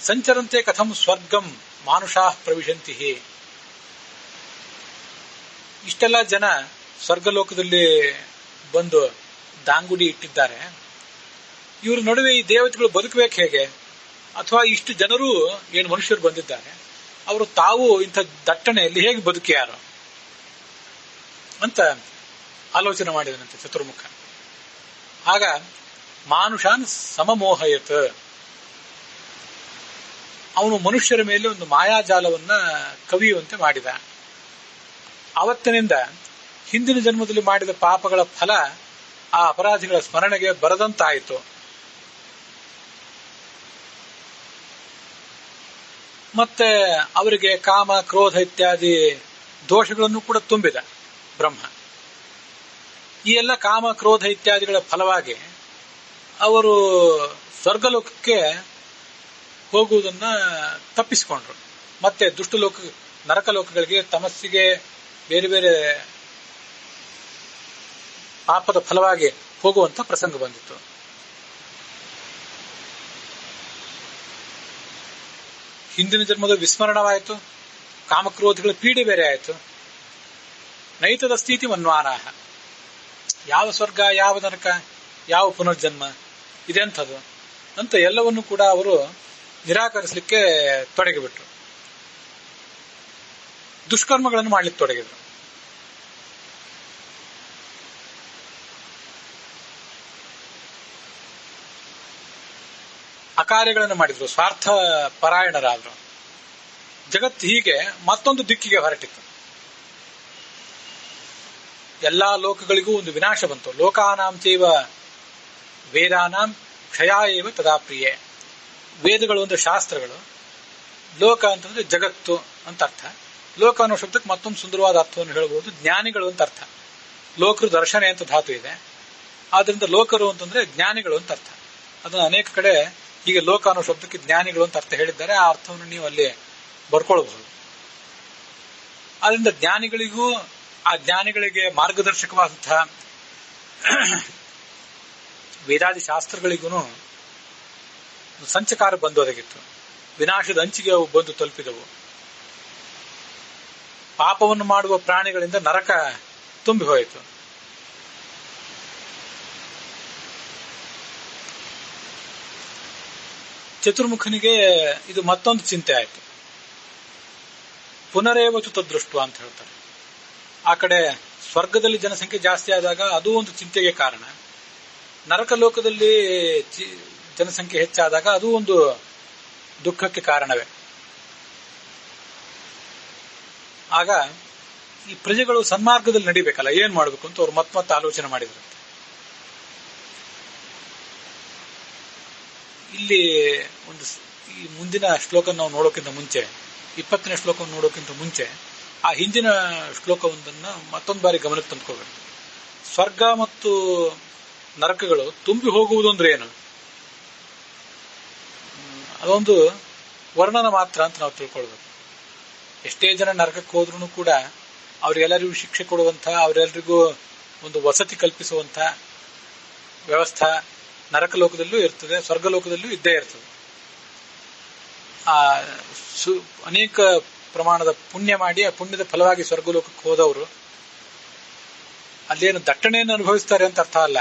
ಸಂಚರಂತೆ ಕಥಂ ಸ್ವರ್ಗಂ ಮಾನುಷಾ ಪ್ರವಿಶಂತಿ. ಇಷ್ಟೆಲ್ಲ ಜನ ಸ್ವರ್ಗಲೋಕದಲ್ಲಿ ಬಂದು ದಾಂಗುಡಿ ಇಟ್ಟಿದ್ದಾರೆ. ಇವ್ರ ನಡುವೆ ಈ ದೇವತೆಗಳು ಬದುಕಬೇಕು ಹೇಗೆ? ಅಥವಾ ಇಷ್ಟು ಜನರು ಏನು ಮನುಷ್ಯರು ಬಂದಿದ್ದಾರೆ, ಅವರು ತಾವು ಇಂಥ ದಟ್ಟಣೆಯಲ್ಲಿ ಹೇಗೆ ಬದುಕಿಯಾರು ಅಂತ ಆಲೋಚನೆ ಮಾಡಿದನಂತೆ ಚತುರ್ಮುಖ. ಆಗ ಮಾನುಷಾನ್ ಸಮಮೋಹಯತ್, ಅವನು ಮನುಷ್ಯರ ಮೇಲೆ ಒಂದು ಮಾಯಾಜಾಲವನ್ನ ಕವಿಯುವಂತೆ ಮಾಡಿದ. ಆವತ್ತಿನಿಂದ ಹಿಂದಿನ ಜನ್ಮದಲ್ಲಿ ಮಾಡಿದ ಪಾಪಗಳ ಫಲ ಆ ಅಪರಾಧಿಗಳ ಸ್ಮರಣೆಗೆ ಬರದಂತಾಯಿತು. ಮತ್ತೆ ಅವರಿಗೆ ಕಾಮ, ಕ್ರೋಧ ಇತ್ಯಾದಿ ದೋಷಗಳನ್ನು ಕೂಡ ತುಂಬಿದ ಬ್ರಹ್ಮ. ಈ ಎಲ್ಲ ಕಾಮ, ಕ್ರೋಧ ಇತ್ಯಾದಿಗಳ ಫಲವಾಗಿ ಅವರು ಸ್ವರ್ಗಲೋಕಕ್ಕೆ ಹೋಗುವುದನ್ನ ತಪ್ಪಿಸಿಕೊಂಡ್ರು. ಮತ್ತೆ ದುಷ್ಟಲೋಕ, ನರಕಲೋಕಗಳಿಗೆ, ತಮಸ್ಸಿಗೆ, ಬೇರೆ ಬೇರೆ ಪಾಪದ ಫಲವಾಗಿ ಹೋಗುವಂತ ಪ್ರಸಂಗ ಬಂದಿತ್ತು. ಹಿಂದಿನ ಜನ್ಮದ ವಿಸ್ಮರಣವಾಯಿತು, ಕಾಮಕ್ರೋಧಗಳ ಪೀಡೆ ಬೇರೆ ಆಯಿತು. ನೈತದ ಸ್ಥಿತಿ ಮನ್ವಾನಾಹ, ಯಾವ ಸ್ವರ್ಗ, ಯಾವ ನರಕ, ಯಾವ ಪುನರ್ಜನ್ಮ ಇದೆಂಥದ್ದು ಅಂತ ಎಲ್ಲವನ್ನೂ ಕೂಡ ಅವರು ನಿರಾಕರಿಸಲಿಕ್ಕೆ ತೊಡಗಿಬಿಟ್ರು. ದುಷ್ಕರ್ಮಗಳನ್ನು ಮಾಡಲಿಕ್ಕೆ ತೊಡಗಿದ್ರು. ಅಕಾರ್ಯಗಳನ್ನು ಮಾಡಿದ್ರು, ಸ್ವಾರ್ಥ ಪರಾಯಣರಾದ್ರು. ಜಗತ್ತು ಹೀಗೆ ಮತ್ತೊಂದು ದಿಕ್ಕಿಗೆ ಹೊರಟಿತ್ತು. ಎಲ್ಲಾ ಲೋಕಗಳಿಗೂ ಒಂದು ವಿನಾಶ ಬಂತು. ಲೋಕಾನಾಂ ಚೈವ ವೇದಾನಾಂ ಕ್ಷಯ ಏವ ತದಾ ಪ್ರಿಯೆ. ವೇದಗಳು ಅಂದ್ರೆ ಶಾಸ್ತ್ರಗಳು, ಲೋಕ ಅಂತಂದ್ರೆ ಜಗತ್ತು ಅಂತ ಅರ್ಥ. ಲೋಕ ಅನ್ನೋ ಶಬ್ದಕ್ಕೆ ಮತ್ತೊಂದು ಸುಂದರವಾದ ಅರ್ಥವನ್ನು ಹೇಳಬಹುದು, ಜ್ಞಾನಿಗಳು ಅಂತ ಅರ್ಥ. ಲೋಕರು ದರ್ಶನೆ ಅಂತ ಧಾತು ಇದೆ, ಆದ್ರಿಂದ ಲೋಕರು ಅಂತಂದ್ರೆ ಜ್ಞಾನಿಗಳು ಅಂತ ಅರ್ಥ. ಅದನ್ನು ಅನೇಕ ಕಡೆ ಹೀಗೆ ಲೋಕ ಅನ್ನೋ ಶಬ್ದಕ್ಕೆ ಜ್ಞಾನಿಗಳು ಅಂತ ಅರ್ಥ ಹೇಳಿದ್ದಾರೆ. ಆ ಅರ್ಥವನ್ನು ನೀವು ಅಲ್ಲಿ ಬರ್ಕೊಳ್ಬಹುದು. ಆದ್ರಿಂದ ಜ್ಞಾನಿಗಳಿಗೂ, ಆ ಜ್ಞಾನಿಗಳಿಗೆ ಮಾರ್ಗದರ್ಶಕವಾದಂತಹ ವೇದಾದಿ ಶಾಸ್ತ್ರಗಳಿಗೂ ಸಂಚಕಾರ ಬಂದೊದಗಿತ್ತು. ವಿನಾಶದ ಅಂಚಿಗೆ ಅವು ಬಂದು ತಲುಪಿದವು. ಪಾಪವನ್ನು ಮಾಡುವ ಪ್ರಾಣಿಗಳಿಂದ ನರಕ ತುಂಬಿ ಹೋಯಿತು. ಚತುರ್ಮುಖನಿಗೆ ಇದು ಮತ್ತೊಂದು ಚಿಂತೆ ಆಯಿತು. ಪುನರೇವತು ತದೃಷ್ಟ ಅಂತ ಹೇಳ್ತಾರೆ. ಆ ಕಡೆ ಸ್ವರ್ಗದಲ್ಲಿ ಜನಸಂಖ್ಯೆ ಜಾಸ್ತಿ ಆದಾಗ ಅದು ಒಂದು ಚಿಂತೆಗೆ ಕಾರಣ. ನರಕ ಲೋಕದಲ್ಲಿ ಜನಸಂಖ್ಯೆ ಹೆಚ್ಚಾದಾಗ ಅದು ಒಂದು ದುಃಖಕ್ಕೆ ಕಾರಣವೇ. ಆಗ ಈ ಪ್ರಜೆಗಳು ಸನ್ಮಾರ್ಗದಲ್ಲಿ ನಡಿಬೇಕಲ್ಲ, ಏನ್ ಮಾಡಬೇಕು ಅಂತ ಅವ್ರು ಮತ್ತೆ ಆಲೋಚನೆ ಮಾಡಿದ್ರು. ಇಲ್ಲಿ ಒಂದು ಈ ಮುಂದಿನ ಶ್ಲೋಕ ನಾವು ನೋಡೋಕ್ಕಿಂತ ಮುಂಚೆ, 20ನೇ ಶ್ಲೋಕವನ್ನು ನೋಡೋಕ್ಕಿಂತ ಮುಂಚೆ ಆ ಹಿಂದಿನ ಶ್ಲೋಕವೊಂದನ್ನು ಮತ್ತೊಂದು ಬಾರಿ ಗಮನಕ್ಕೆ ತಂದುಕೋಬೇಕು. ಸ್ವರ್ಗ ಮತ್ತು ನರಕಗಳು ತುಂಬಿ ಹೋಗುವುದು ಅಂದ್ರೆ ಏನು? ಅದೊಂದು ವರ್ಣನ ಮಾತ್ರ ಅಂತ ನಾವು ತಿಳ್ಕೊಳ್ಬೇಕು. ಎಷ್ಟೇ ಜನ ನರಕಕ್ಕೆ ಹೋದ್ರೂ ಕೂಡ ಅವರಿಗೆಲ್ಲರಿಗೂ ಶಿಕ್ಷೆ ಕೊಡುವಂಥ, ಅವರೆಲ್ಲರಿಗೂ ಒಂದು ವಸತಿ ಕಲ್ಪಿಸುವಂಥ ವ್ಯವಸ್ಥೆ ನರಕಲೋಕದಲ್ಲೂ ಇರ್ತದೆ, ಸ್ವರ್ಗಲೋಕದಲ್ಲೂ ಇದ್ದೇ ಇರ್ತದೆ. ಅನೇಕ ಪ್ರಮಾಣದ ಪುಣ್ಯ ಮಾಡಿ ಆ ಪುಣ್ಯದ ಫಲವಾಗಿ ಸ್ವರ್ಗಲೋಕಕ್ಕೆ ಹೋದವರು ಅಲ್ಲೇನು ದಟ್ಟಣೆಯನ್ನು ಅನುಭವಿಸ್ತಾರೆ ಅಂತ ಅರ್ಥ ಅಲ್ಲ.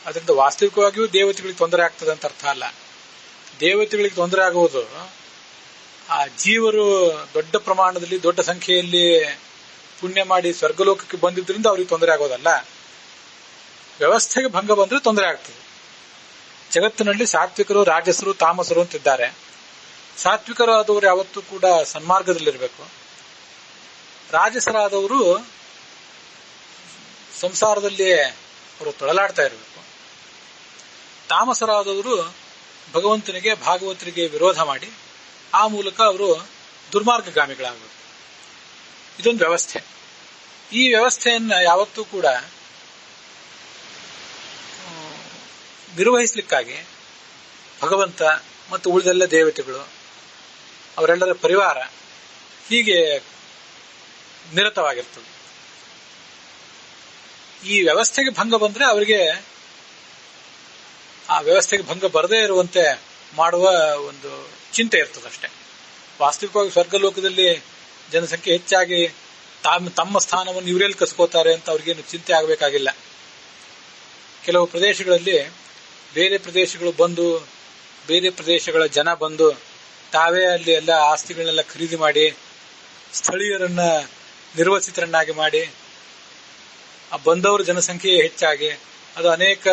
ಅದರಿಂದ ವಾಸ್ತವಿಕವಾಗಿಯೂ ದೇವತೆಗಳಿಗೆ ತೊಂದರೆ ಆಗ್ತದೆ ಅಂತ ಅರ್ಥ ಅಲ್ಲ. ದೇವತೆಗಳಿಗೆ ತೊಂದರೆ ಆಗುವುದು ಆ ಜೀವರು ದೊಡ್ಡ ಪ್ರಮಾಣದಲ್ಲಿ ದೊಡ್ಡ ಸಂಖ್ಯೆಯಲ್ಲಿ ಪುಣ್ಯ ಮಾಡಿ ಸ್ವರ್ಗಲೋಕಕ್ಕೆ ಬಂದಿದ್ದರಿಂದ ಅವ್ರಿಗೆ ತೊಂದರೆ ಆಗೋದಲ್ಲ. ವ್ಯವಸ್ಥೆಗೆ ಭಂಗ ಬಂದ್ರೆ ತೊಂದರೆ ಆಗ್ತದೆ. ಜಗತ್ತಿನಲ್ಲಿ ಸಾತ್ವಿಕರು, ರಾಜಸರು, ತಾಮಸರು ಅಂತಿದ್ದಾರೆ. ಸಾತ್ವಿಕರಾದವರು ಯಾವತ್ತೂ ಕೂಡ ಸನ್ಮಾರ್ಗದಲ್ಲಿರಬೇಕು. ರಾಜಸರಾದವರು ಸಂಸಾರದಲ್ಲಿ ಅವರು ತೊಳಲಾಡ್ತಾ ಇರಬೇಕು. ತಾಮಸರಾದವರು ಭಗವಂತನಿಗೆ, ಭಾಗವತರಿಗೆ ವಿರೋಧ ಮಾಡಿ ಆ ಮೂಲಕ ಅವರು ದುರ್ಮಾರ್ಗಗಾಮಿಗಳಾಗಬೇಕು. ಇದೊಂದು ವ್ಯವಸ್ಥೆ. ಈ ವ್ಯವಸ್ಥೆಯನ್ನ ಯಾವತ್ತೂ ಕೂಡ ನಿರ್ವಹಿಸಲಿಕ್ಕಾಗಿ ಭಗವಂತ ಮತ್ತು ಉಳಿದೆಲ್ಲ ದೇವತೆಗಳು, ಅವರೆಲ್ಲರ ಪರಿವಾರ ಹೀಗೆ ನಿರತವಾಗಿರ್ತದೆ. ಈ ವ್ಯವಸ್ಥೆಗೆ ಭಂಗ ಬಂದ್ರೆ ಅವರಿಗೆ ಆ ವ್ಯವಸ್ಥೆಗೆ ಭಂಗ ಬರದೇ ಇರುವಂತೆ ಮಾಡುವ ಒಂದು ಚಿಂತೆ ಇರ್ತದಷ್ಟೇ. ವಾಸ್ತವಿಕವಾಗಿ ಸ್ವರ್ಗಲೋಕದಲ್ಲಿ ಜನಸಂಖ್ಯೆ ಹೆಚ್ಚಾಗಿ ತಮ್ಮ ಸ್ಥಾನವನ್ನು ಇವರೆಲ್ಲಿ ಕಸ್ಕೋತಾರೆ ಅಂತ ಅವ್ರಿಗೇನು ಚಿಂತೆ ಆಗಬೇಕಾಗಿಲ್ಲ. ಕೆಲವು ಪ್ರದೇಶಗಳಲ್ಲಿ ಬೇರೆ ಪ್ರದೇಶಗಳು ಬಂದು, ಬೇರೆ ಪ್ರದೇಶಗಳ ಜನ ಬಂದು ತಾವೇ ಅಲ್ಲಿ ಎಲ್ಲ ಆಸ್ತಿಗಳನ್ನೆಲ್ಲ ಖರೀದಿ ಮಾಡಿ ಸ್ಥಳೀಯರನ್ನ ನಿರ್ವಸಿತರನ್ನಾಗಿ ಮಾಡಿ ಆ ಬಂದವರ ಜನಸಂಖ್ಯೆ ಹೆಚ್ಚಾಗಿ ಅದು ಅನೇಕ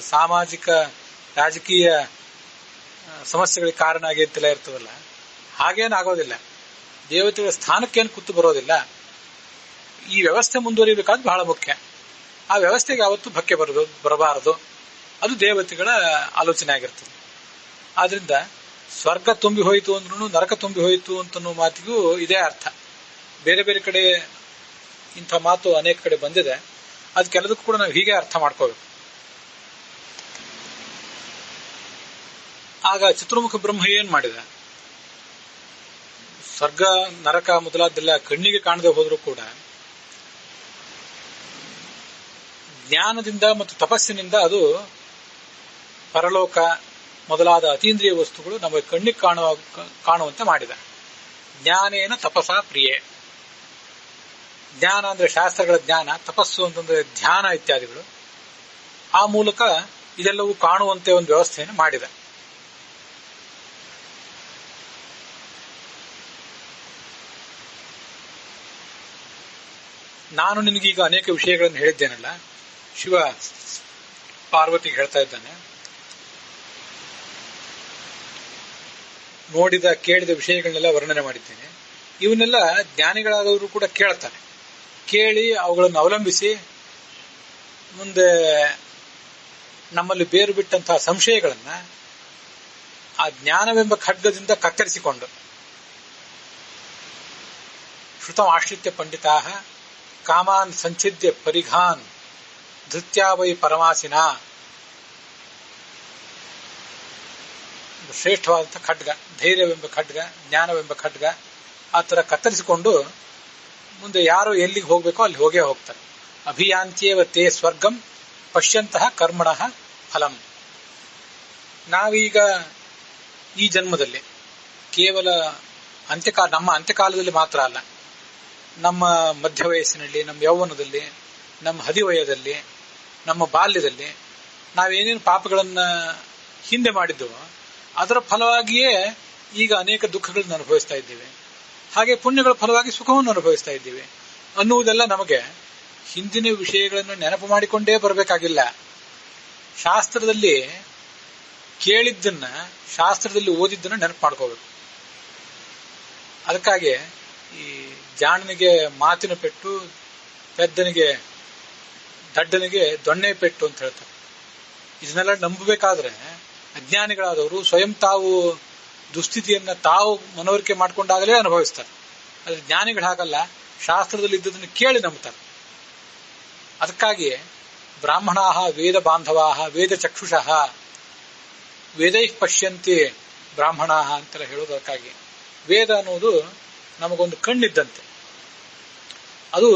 ಸಾಮಾಜಿಕ ರಾಜಕೀಯ ಸಮಸ್ಯೆಗಳಿಗೆ ಕಾರಣ ಆಗಿ ಅಂತೆಲ್ಲ ಇರ್ತದಲ್ಲ. ಹಾಗೇನಾಗೋದಿಲ್ಲ. ದೇವತೆಗಳ ಸ್ಥಾನಕ್ಕೇನು ಕೂತು ಬರೋದಿಲ್ಲ. ಈ ವ್ಯವಸ್ಥೆ ಮುಂದುವರಿಬೇಕಾದ ಬಹಳ ಮುಖ್ಯ. ಆ ವ್ಯವಸ್ಥೆಗೆ ಯಾವತ್ತೂ ಧಕ್ಕೆ ಬರಬಾರದು. ಅದು ದೇವತೆಗಳ ಆಲೋಚನೆ ಆಗಿರ್ತದೆ. ಆದ್ರಿಂದ ಸ್ವರ್ಗ ತುಂಬಿ ಹೋಯಿತು ಅಂದ್ರೂ ನರಕ ತುಂಬಿ ಹೋಯಿತು ಅಂತನೋ ಮಾತಿಗೂ ಇದೇ ಅರ್ಥ. ಬೇರೆ ಬೇರೆ ಕಡೆ ಇಂಥ ಮಾತು ಅನೇಕ ಕಡೆ ಬಂದಿದೆ. ಅದಕ್ಕೆಲ್ಲದಕ್ಕೂ ಕೂಡ ನಾವು ಹೀಗೆ ಅರ್ಥ ಮಾಡ್ಕೋಬೇಕು. ಆಗ ಚತುರ್ಮುಖ ಬ್ರಹ್ಮ ಏನ್ ಮಾಡಿದ? ಸ್ವರ್ಗ ನರಕ ಮೊದಲಾದ್ದೆಲ್ಲ ಕಣ್ಣಿಗೆ ಕಾಣದೆ ಹೋದ್ರೂ ಕೂಡ ಜ್ಞಾನದಿಂದ ಮತ್ತು ತಪಸ್ಸಿನಿಂದ ಅದು ಪರಲೋಕ ಮೊದಲಾದ ಅತೀಂದ್ರಿಯ ವಸ್ತುಗಳು ನಮಗೆ ಕಣ್ಣಿಗೆ ಕಾಣುವಂತೆ ಮಾಡಿದ. ಜ್ಞಾನೇನ ತಪಸಾ ಪ್ರಿಯೆ. ಜ್ಞಾನ ಅಂದ್ರೆ ಶಾಸ್ತ್ರಗಳ ಜ್ಞಾನ, ತಪಸ್ಸು ಅಂತಂದ್ರೆ ಧ್ಯಾನ ಇತ್ಯಾದಿಗಳು. ಆ ಮೂಲಕ ಇದೆಲ್ಲವೂ ಕಾಣುವಂತೆ ಒಂದು ವ್ಯವಸ್ಥೆಯನ್ನು ಮಾಡಿದ. ನಾನು ನಿನಗೀಗ ಅನೇಕ ವಿಷಯಗಳನ್ನು ಹೇಳಿದ್ದೇನಲ್ಲ, ಶಿವ ಪಾರ್ವತಿಗೆ ಹೇಳ್ತಾ ಇದ್ದಾನೆ, ನೋಡಿದ ಕೇಳಿದ ವಿಷಯಗಳನ್ನೆಲ್ಲ ವರ್ಣನೆ ಮಾಡಿದ್ದೇನೆ. ಇವನ್ನೆಲ್ಲ ಜ್ಞಾನಿಗಳಾದವರು ಕೂಡ ಕೇಳ್ತಾರೆ. ಕೇಳಿ ಅವುಗಳನ್ನು ಅವಲಂಬಿಸಿ ಮುಂದೆ ನಮ್ಮಲ್ಲಿ ಬೇರು ಬಿಟ್ಟಂತಹ ಸಂಶಯಗಳನ್ನ ಆ ಜ್ಞಾನವೆಂಬ ಖಡ್ಗದಿಂದ ಕತ್ತರಿಸಿಕೊಂಡು ಶ್ರುತಂ ಆಶ್ರಿತ್ಯ ಪಂಡಿತಾ ಕಾಮಾನ್ ಸಂಚಿದ್ಯ ಪರಿಘಾನ್ ಧೃತ್ಯಾವೈ ಪರಮಾಸಿನ, ಶ್ರೇಷ್ಠವಾದಂಥ ಖಡ್ಗ, ಧೈರ್ಯವೆಂಬ ಖಡ್ಗ, ಜ್ಞಾನವೆಂಬ ಖಡ್ಗ, ಆ ತರ ಕತ್ತರಿಸಿಕೊಂಡು ಮುಂದೆ ಯಾರು ಎಲ್ಲಿಗೆ ಹೋಗ್ಬೇಕೋ ಅಲ್ಲಿ ಹೋಗೇ ಹೋಗ್ತಾರೆ. ಅಭಿಯಾಂತ್ಯೇವ ತೇ ಸ್ವರ್ಗಂ ಪಶ್ಯಂತಹ ಕರ್ಮಣಃ ಫಲಂ. ನಾವೀಗ ಈ ಜನ್ಮದಲ್ಲಿ ಕೇವಲ ನಮ್ಮ ಅಂತ್ಯಕಾಲದಲ್ಲಿ ಮಾತ್ರ ಅಲ್ಲ, ನಮ್ಮ ಮಧ್ಯ ವಯಸ್ಸಿನಲ್ಲಿ, ನಮ್ಮ ಯೌವನದಲ್ಲಿ, ನಮ್ಮ ಹದಿವಯದಲ್ಲಿ, ನಮ್ಮ ಬಾಲ್ಯದಲ್ಲಿ ನಾವೇನೇನು ಪಾಪಗಳನ್ನ ಹಿಂದೆ ಮಾಡಿದ್ದೆವೋ ಅದರ ಫಲವಾಗಿಯೇ ಈಗ ಅನೇಕ ದುಃಖಗಳನ್ನು ಅನುಭವಿಸ್ತಾ ಇದ್ದೇವೆ. ಹಾಗೆ ಪುಣ್ಯಗಳ ಫಲವಾಗಿ ಸುಖವನ್ನು ಅನುಭವಿಸ್ತಾ ಇದ್ದೀವಿ ಅನ್ನುವುದೆಲ್ಲ ನಮಗೆ ಹಿಂದಿನ ವಿಷಯಗಳನ್ನು ನೆನಪು ಮಾಡಿಕೊಂಡೇ ಬರಬೇಕಾಗಿಲ್ಲ. ಶಾಸ್ತ್ರದಲ್ಲಿ ಕೇಳಿದ್ದನ್ನ, ಶಾಸ್ತ್ರದಲ್ಲಿ ಓದಿದ್ದನ್ನ ನೆನಪು ಮಾಡ್ಕೋಬೇಕು. ಅದಕ್ಕಾಗಿ ಈ ಜಾಣನಿಗೆ ಮಾತಿನ ಪೆಟ್ಟು, ಪೆದ್ದನಿಗೆ ದಡ್ಡನಿಗೆ ದೊಣ್ಣೆ ಪೆಟ್ಟು ಅಂತ ಹೇಳ್ತಾರೆ. ಇದನ್ನೆಲ್ಲ ನಂಬಬೇಕಾದ್ರೆ ಅಜ್ಞಾನಿಗಳಾದವರು ಸ್ವಯಂ ತಾವು ದುಸ್ಥಿತಿಯನ್ನ ತಾವು ಮನವರಿಕೆ ಮಾಡಿಕೊಂಡಾಗಲೇ ಅನುಭವಿಸ್ತಾರೆ. ಆದ್ರೆ ಜ್ಞಾನಿಗಳು ಹಾಗಲ್ಲ, ಶಾಸ್ತ್ರದಲ್ಲಿ ಇದ್ದದನ್ನು ಕೇಳಿ ನಂಬ್ತಾರೆ. ಅದಕ್ಕಾಗಿ ಬ್ರಾಹ್ಮಣಾಹ ವೇದ ಬಾಂಧವಾಹ ವೇದ ಚಕ್ಷುಷಃ ವೇದೈ ಪಶ್ಯಂತಿ ಬ್ರಾಹ್ಮಣಾಹ ಅಂತೆಲ್ಲ ಹೇಳೋದಕ್ಕಾಗಿ ವೇದ ಅನ್ನೋದು ನಮಗೊಂದು ಕಣ್ಣಿದ್ದಂತೆ. ಅದು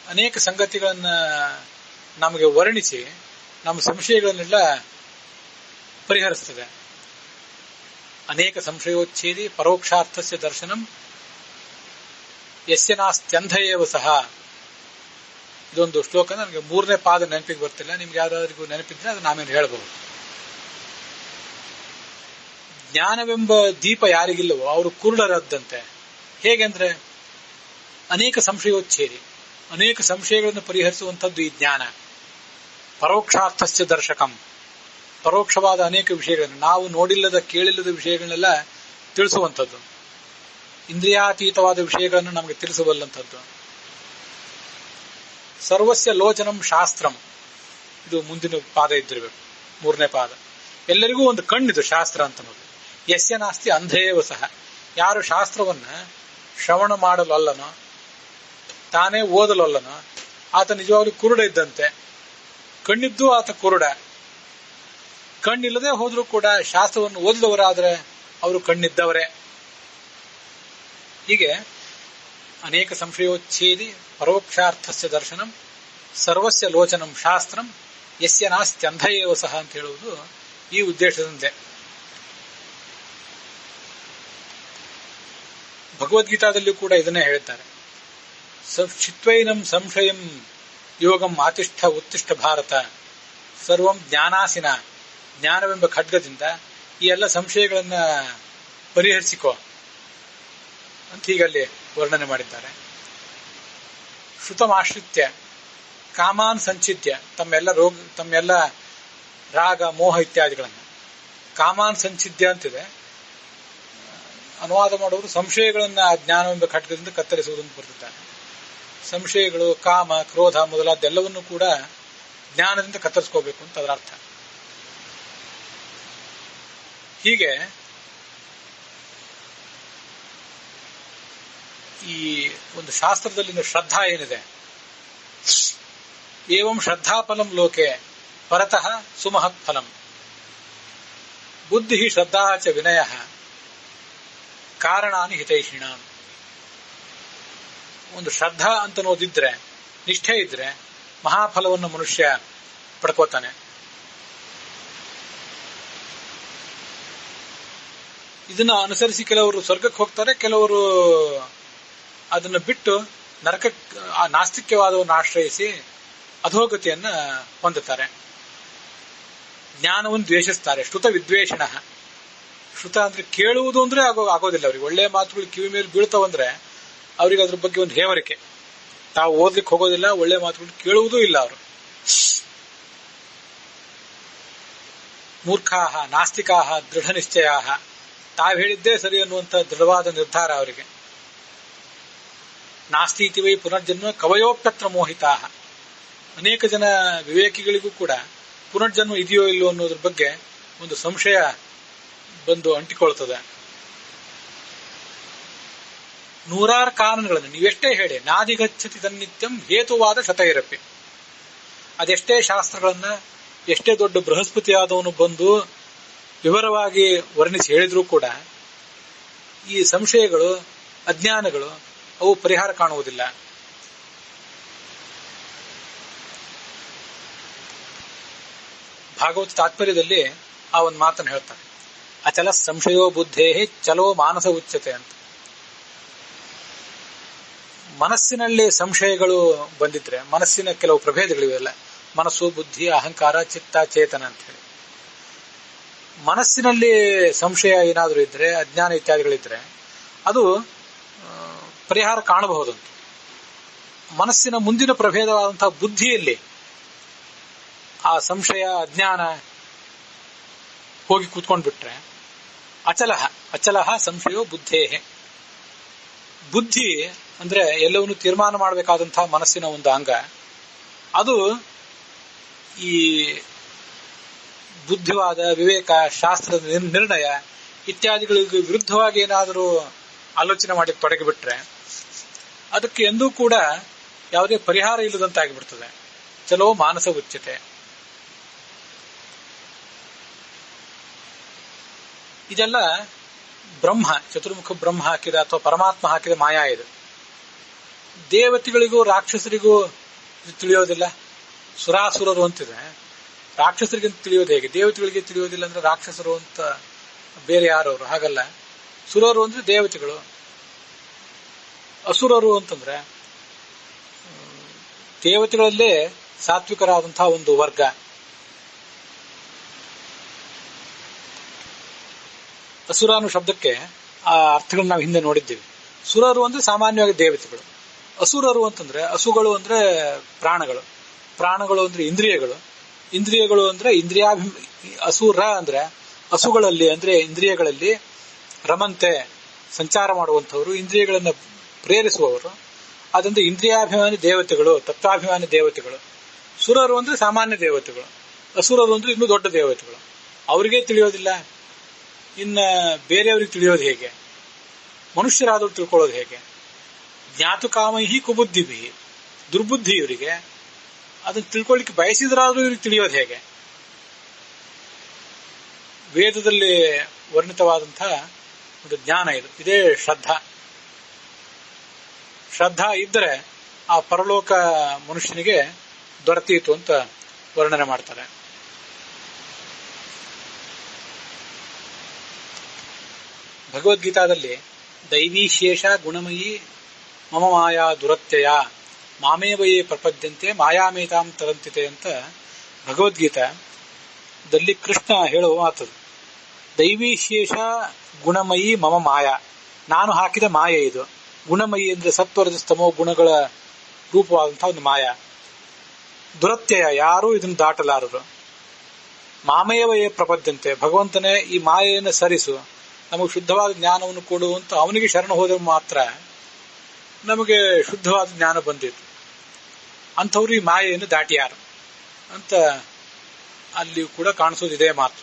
ಅನೇಕ ಸಂಗತಿಗಳನ್ನ ನಮಗೆ ವರ್ಣಿಸಿ ನಮ್ಮ ಸಂಶಯಗಳನ್ನೆಲ್ಲ ಪರಿಹರಿಸ್ತದೆ. ಅನೇಕ ಸಂಶಯೋಚ್ಛೇದಿ ಪರೋಕ್ಷಾರ್ಥಸ್ಯ ದರ್ಶನಂ ಯಸ್ಯ ನಾಸ್ತ್ಯಂಧಯೇವ ಸಹ. ಇದೊಂದು ಶ್ಲೋಕ ನನಗೆ 3ನೇ ಪಾದ ನೆನಪಿಗೆ ಬರ್ತಿಲ್ಲ. ನಿಮ್ಗೆ ಯಾವ್ದಾದ್ರಿಗೂ ನೆನಪಿದ್ರೆ ಅದು ನಾವೇನು ಹೇಳಬಹುದು. ಜ್ಞಾನವೆಂಬ ದೀಪ ಯಾರಿಗಿಲ್ಲವೋ ಅವರು ಕುರುಡರದ್ದಂತೆ. ಹೇಗೆಂದ್ರೆ ಅನೇಕ ಸಂಶಯೋಚ್ಛೇದಿ, ಅನೇಕ ಸಂಶಯಗಳನ್ನು ಪರಿಹರಿಸುವಂಥದ್ದು ಈ ಜ್ಞಾನ. ಪರೋಕ್ಷಾರ್ಥಸ್ಯ ದರ್ಶಕಂ, ಪರೋಕ್ಷವಾದ ಅನೇಕ ವಿಷಯಗಳನ್ನು, ನಾವು ನೋಡಿಲ್ಲದ ಕೇಳಿಲ್ಲದ ವಿಷಯಗಳನ್ನೆಲ್ಲ ತಿಳಿಸುವಂಥದ್ದು, ಇಂದ್ರಿಯಾತೀತವಾದ ವಿಷಯಗಳನ್ನು ನಮಗೆ ತಿಳಿಸಬಲ್ಲಂಥದ್ದು. ಸರ್ವಸ್ಯ ಲೋಚನಂ ಶಾಸ್ತ್ರಂ, ಇದು ಮುಂದಿನ ಪಾದ ಇದ್ದಿರಬೇಕು, 3ನೇ ಪಾದ. ಎಲ್ಲರಿಗೂ ಒಂದು ಕಣ್ಣಿದು ಶಾಸ್ತ್ರ ಅಂತನೋದು. ಯಸ್ಯ ನಾಸ್ತಿ ಅಂಧೇವ ಸಹ, ಯಾರು ಶಾಸ್ತ್ರವನ್ನ ಶ್ರವಣ ಮಾಡಲು ಅಲ್ಲನೋ, ತಾನೇ ಓದಲು ಅಲ್ಲನೋ, ಆತ ನಿಜವಾಗ್ಲೂ ಕುರುಡ ಇದ್ದಂತೆ. ಕಣ್ಣಿದ್ದು ಆತ ಕುರುಡ. ಕಣ್ಣಿಲ್ಲದೆ ಹೋದ್ರೂ ಕೂಡ ಶಾಸ್ತ್ರವನ್ನು ಓದಿದವರಾದರೆ ಅವರು ಕಣ್ಣಿದ್ದವರೇ. ಹೀಗೆ ಅನೇಕ ಸಂಶಯೋಚ್ಛೇದಿ ಪರೋಕ್ಷಾರ್ಥಸ್ಯ ದರ್ಶನಂ ಸರ್ವಸ್ಯ ಲೋಚನಂ ಶಾಸ್ತ್ರಂ ಯಸ್ಯ ನಾಸ್ತ್ಯಂಧಯೇವ ಸಹ ಅಂತ ಹೇಳುವುದು ಈ ಉದ್ದೇಶದಂತೆ. ಭಗವದ್ಗೀತಾದಲ್ಲಿಯೂ ಕೂಡ ಇದನ್ನೇ ಹೇಳ್ತಾರೆ. ಚಿತ್ವೈನಂ ಸಂಶಯಂ ಯೋಗಂ ಆತಿಷ್ಠ ಉತ್ತಿಷ್ಠ ಭಾರತ, ಸರ್ವಂ ಜ್ಞಾನಾಸಿನ, ಜ್ಞಾನವೆಂಬ ಖಡ್ಗದಿಂದ ಈ ಎಲ್ಲ ಸಂಶಯಗಳನ್ನ ಪರಿಹರಿಸಿಕೋ ಅಂತ ಹೀಗಲ್ಲಿ ವರ್ಣನೆ ಮಾಡಿದ್ದಾರೆ. ಶ್ರುತಮಾಶ್ರಿತ್ಯ ಕಾಮಾನ್ ಸಂಚಿತ್ಯ, ತಮ್ಮೆಲ್ಲ ರಾಗ ಮೋಹ ಇತ್ಯಾದಿಗಳನ್ನು ಕಾಮಾನ್ ಸಂಚಿದ್ಯ ಅಂತಿದೆ. ಅನುವಾದ ಮಾಡುವುದು ಸಂಶಯಗಳನ್ನ ಜ್ಞಾನವೆಂಬ ಖಡ್ಗದಿಂದ ಕತ್ತರಿಸುವುದನ್ನು ಬರೆದಿದ್ದಾರೆ. ಸಂಶಯಗಳು, ಕಾಮ, ಕ್ರೋಧ ಮೊದಲಾದೆಲ್ಲವನ್ನೂ ಕೂಡ ಜ್ಞಾನದಿಂದ ಕತ್ತರಿಸ್ಕೋಬೇಕು ಅಂತ ಅದರ ಅರ್ಥ. ಹೀಗೆ ಈ ಒಂದು ಶಾಸ್ತ್ರದಲ್ಲಿನ ಶ್ರದ್ಧಾ ಏನಿದೆ, ಏವಂ ಶ್ರದ್ಧಾಫಲಂ ಲೋಕೆ ಪರತಃ ಸುಮಹತ್ ಫಲಂ ಬುದ್ಧಿ ಶ್ರದ್ಧಾ ಚ ವಿನಯ ಕಾರಣಾನಿ ಹಿತೈಷಿಣಾಂ. ಒಂದು ಶ್ರದ್ಧಾ ಅಂತನೋದಿದ್ರೆ, ನಿಷ್ಠೆ ಇದ್ರೆ ಮಹಾಫಲವನ್ನು ಮನುಷ್ಯ ಪಡ್ಕೋತಾನೆ. ಇದನ್ನ ಅನುಸರಿಸಿ ಕೆಲವರು ಸ್ವರ್ಗಕ್ಕೆ ಹೋಗ್ತಾರೆ, ಕೆಲವರು ಅದನ್ನು ಬಿಟ್ಟು ನರಕ ನಾಸ್ತಿಕ್ಯವಾದವನ್ನು ಆಶ್ರಯಿಸಿ ಅಧೋಗತಿಯನ್ನ ಹೊಂದುತ್ತಾರೆ. ಜ್ಞಾನವನ್ನು ದ್ವೇಷಿಸ್ತಾರೆ. ಶ್ರುತ ವಿದ್ವೇಷಣ. ಶ್ರುತ ಅಂದ್ರೆ ಕೇಳುವುದು ಅಂದ್ರೆ ಆಗೋದಿಲ್ಲ ಅವರಿಗೆ. ಒಳ್ಳೆಯ ಮಾತುಗಳು ಕಿವಿ ಮೇಲೆ ಬೀಳ್ತಾವಂದ್ರೆ ಅವ್ರಿಗೆ ಅದ್ರ ಬಗ್ಗೆ ಒಂದು ಹೇವರಿಕೆ. ತಾವು ಓದ್ಲಿಕ್ಕೆ ಹೋಗೋದಿಲ್ಲ, ಒಳ್ಳೆ ಮಾತುಗಳು ಕೇಳುವುದೂ ಇಲ್ಲ ಅವರು. ಮೂರ್ಖಾಹ ನಾಸ್ತಿಕಾಹ ದೃಢ ನಿಶ್ಚಯಾಹ, ತಾವು ಹೇಳಿದ್ದೇ ಸರಿ ಅನ್ನುವಂಥ ದೃಢವಾದ ನಿರ್ಧಾರ ಅವರಿಗೆ. ನಾಸ್ತಿ ಇತಿ ವೈ ಪುನರ್ಜನ್ಮ ಕವಯೋಪ್ಯತ್ರ ಮೋಹಿತಾಹ. ಅನೇಕ ಜನ ವಿವೇಕಿಗಳಿಗೂ ಕೂಡ ಪುನರ್ಜನ್ಮ ಇದೆಯೋ ಇಲ್ಲೋ ಅನ್ನೋದ್ರ ಬಗ್ಗೆ ಒಂದು ಸಂಶಯ ಬಂದು ಅಂಟಿಕೊಳ್ತದೆ. ನೂರಾರು ಕಾರಣಗಳನ್ನು ನೀವೆಷ್ಟೇ ಹೇಳಿ, ನಾದಿಗಚ್ಚತಿ ತನ್ನಿತ್ಯಂ ಹೇತುವಾದ ಶತೈರಪ್ಪಿ. ಅದೆಷ್ಟೇ ಶಾಸ್ತ್ರಗಳನ್ನ, ಎಷ್ಟೇ ದೊಡ್ಡ ಬೃಹಸ್ಪತಿ ಆದವನು ಬಂದು ವಿವರವಾಗಿ ವರ್ಣಿಸಿ ಹೇಳಿದ್ರೂ ಕೂಡ ಈ ಸಂಶಯಗಳು, ಅಜ್ಞಾನಗಳು ಅವು ಪರಿಹಾರ ಕಾಣುವುದಿಲ್ಲ. ಭಾಗವತ ತಾತ್ಪರ್ಯದಲ್ಲಿ ಆ ಒಂದು ಮಾತನ್ನು ಹೇಳ್ತಾರೆ. ಅಚಲ ಸಂಶಯೋ ಬುದ್ಧೇ ಚಲೋ ಮಾನಸ ಉಚ್ಯತೆ ಅಂತ. ಮನಸ್ಸಿನಲ್ಲಿ ಸಂಶಯಗಳು ಬಂದಿದ್ರೆ, ಮನಸ್ಸಿನ ಕೆಲವು ಪ್ರಭೇದಗಳಿವೆಲ್ಲ, ಮನಸ್ಸು, ಬುದ್ಧಿ, ಅಹಂಕಾರ, ಚಿತ್ತ, ಚೇತನ ಅಂತ ಹೇಳಿ. ಮನಸ್ಸಿನಲ್ಲಿ ಸಂಶಯ ಏನಾದರೂ ಇದ್ರೆ, ಅಜ್ಞಾನ ಇತ್ಯಾದಿಗಳಿದ್ರೆ ಅದು ಪರಿಹಾರ ಕಾಣಬಹುದಂತ. ಮನಸ್ಸಿನ ಮುಂದಿನ ಪ್ರಭೇದವಾದಂತಹ ಬುದ್ಧಿಯಲ್ಲಿ ಆ ಸಂಶಯ, ಅಜ್ಞಾನ ಹೋಗಿ ಕೂತ್ಕೊಂಡ್ಬಿಟ್ರೆ ಅಚಲಹ ಸಂಶಯೋ ಬುದ್ಧೇಹೆ. ಬುದ್ಧಿ ಅಂದ್ರೆ ಎಲ್ಲವನ್ನೂ ತೀರ್ಮಾನ ಮಾಡಬೇಕಾದಂತಹ ಮನಸ್ಸಿನ ಒಂದು ಅಂಗ. ಅದು ಈ ಬುದ್ಧಿವಾದ, ವಿವೇಕ, ಶಾಸ್ತ್ರದ ನಿರ್ಣಯ ಇತ್ಯಾದಿಗಳಿಗೆ ವಿರುದ್ಧವಾಗಿ ಏನಾದರೂ ಆಲೋಚನೆ ಮಾಡಿ ತೊಡಗಿಬಿಟ್ರೆ ಅದಕ್ಕೆ ಎಂದೂ ಕೂಡ ಯಾವುದೇ ಪರಿಹಾರ ಇಲ್ಲದಂತಾಗಿಬಿಡ್ತದೆ. ಚಲೋ ಮಾನಸ ಉಚ್ಯತೆ. ಇದೆಲ್ಲ ಬ್ರಹ್ಮ, ಚತುರ್ಮುಖ ಬ್ರಹ್ಮ ಹಾಕಿದ ಅಥವಾ ಪರಮಾತ್ಮ ಹಾಕಿದ ಮಾಯಾ ಇದು. ದೇವತೆಗಳಿಗೂ ರಾಕ್ಷಸರಿಗೂ ತಿಳಿಯೋದಿಲ್ಲ. ಸುರಾಸುರರು ಅಂತಿದೆ, ರಾಕ್ಷಸರಿಗೆ ತಿಳಿಯೋದು ಹೇಗೆ? ದೇವತೆಗಳಿಗೆ ತಿಳಿಯೋದಿಲ್ಲ ಅಂದ್ರೆ ರಾಕ್ಷಸರು ಅಂತ ಬೇರೆ ಯಾರವರು? ಹಾಗಲ್ಲ. ಸುರರು ಅಂದ್ರೆ ದೇವತೆಗಳು, ಅಸುರರು ಅಂತಂದ್ರೆ ದೇವತೆಗಳಲ್ಲೇ ಸಾತ್ವಿಕರಾದಂತಹ ಒಂದು ವರ್ಗ. ಅಸುರ ಅನ್ನೋ ಶಬ್ದಕ್ಕೆ ಆ ಅರ್ಥಗಳನ್ನ ನಾವು ಹಿಂದೆ ನೋಡಿದ್ದೀವಿ. ಸುರರು ಅಂದ್ರೆ ಸಾಮಾನ್ಯವಾಗಿ ದೇವತೆಗಳು. ಅಸುರರು ಅಂತಂದ್ರೆ, ಅಸುಗಳು ಅಂದ್ರೆ ಪ್ರಾಣಗಳು, ಪ್ರಾಣಗಳು ಅಂದ್ರೆ ಇಂದ್ರಿಯಗಳು, ಇಂದ್ರಿಯಗಳು ಅಂದ್ರೆ ಅಸುರ ಅಂದ್ರೆ ಹಸುಗಳಲ್ಲಿ ಅಂದ್ರೆ ಇಂದ್ರಿಯಗಳಲ್ಲಿ ರಮಂತೆ ಸಂಚಾರ ಮಾಡುವಂಥವರು, ಇಂದ್ರಿಯಗಳನ್ನು ಪ್ರೇರಿಸುವವರು. ಅದಂದ್ರೆ ಇಂದ್ರಿಯಾಭಿಮಾನಿ ದೇವತೆಗಳು, ತತ್ವಾಭಿಮಾನಿ ದೇವತೆಗಳು. ಸುರರು ಅಂದ್ರೆ ಸಾಮಾನ್ಯ ದೇವತೆಗಳು, ಅಸುರರು ಅಂದ್ರೆ ಇನ್ನೂ ದೊಡ್ಡ ದೇವತೆಗಳು. ಅವರಿಗೆ ತಿಳಿಯೋದಿಲ್ಲ, ಇನ್ನ ಬೇರೆಯವ್ರಿಗೆ ತಿಳಿಯೋದು ಹೇಗೆ? ಮನುಷ್ಯರಾದವ್ರು ತಿಳ್ಕೊಳ್ಳೋದು ಹೇಗೆ? ಜ್ಞಾತುಕಾಮಹಿ ಕುಬುದ್ಧಿಭಿ, ದುರ್ಬುದ್ಧಿ ಇವರಿಗೆ. ಅದನ್ನು ತಿಳ್ಕೊಳ್ಳಿಕ್ಕೆ ಬಯಸಿದ್ರಾದ್ರೂ ಇವ್ರಿಗೆ ತಿಳಿಯೋದು ಹೇಗೆ? ವೇದದಲ್ಲಿ ವರ್ಣಿತವಾದಂತಹ ಒಂದು ಜ್ಞಾನ ಇದು. ಇದೇ ಶ್ರದ್ಧಾ. ಶ್ರದ್ಧಾ ಇದ್ದರೆ ಆ ಪರಲೋಕ ಮನುಷ್ಯನಿಗೆ ದೊರೆತೀತು ಅಂತ ವರ್ಣನೆ ಮಾಡ್ತಾರೆ. ಭಗವದ್ಗೀತಾದಲ್ಲಿ ದೈವೀಶೇಷ ಗುಣಮಯಿ ಮಮ ಮಾಯಾ ದುರತ್ಯಯ ಮಾಮೇವಯೇ ಪ್ರಪದ್ಯಂತೆ ಮಾಯಾಮೇತಾಂ ತರಂತಿತೆ ಅಂತ ಭಗವದ್ಗೀತಾದಲ್ಲಿ ಕೃಷ್ಣ ಹೇಳುವ ಮಾತದು. ದೈವೀಶೇಷ ಗುಣಮಯಿ ಮಮ ಮಾಯಾ, ನಾನು ಹಾಕಿದ ಮಾಯೆ ಇದು. ಗುಣಮಯಿ ಅಂದ್ರೆ ಸತ್ವರದ ಸ್ತಮೋ ಗುಣಗಳ ರೂಪವಾದಂತಹ ಒಂದು ಮಾಯಾ. ದುರತ್ಯಯ, ಯಾರೂ ಇದನ್ನು ದಾಟಲಾರರು. ಮಾಮೇವಯೇ ಪ್ರಪದ್ಯಂತೆ, ಭಗವಂತನೇ ಈ ಮಾಯೆಯನ್ನು ಸರಿಸು, ನಮಗೆ ಶುದ್ಧವಾದ ಜ್ಞಾನವನ್ನು ಕೊಡುವಂತ ಅವನಿಗೆ ಶರಣ ಹೋದರೆ ಮಾತ್ರ ನಮಗೆ ಶುದ್ಧವಾದ ಜ್ಞಾನ ಬಂದಿತ್ತು. ಅಂಥವ್ರು ಈ ಮಾಯೆಯನ್ನು ದಾಟಿಯಾರು ಅಂತ ಅಲ್ಲಿ ಕೂಡ ಕಾಣಿಸೋದಿದೆ ಮಾತು.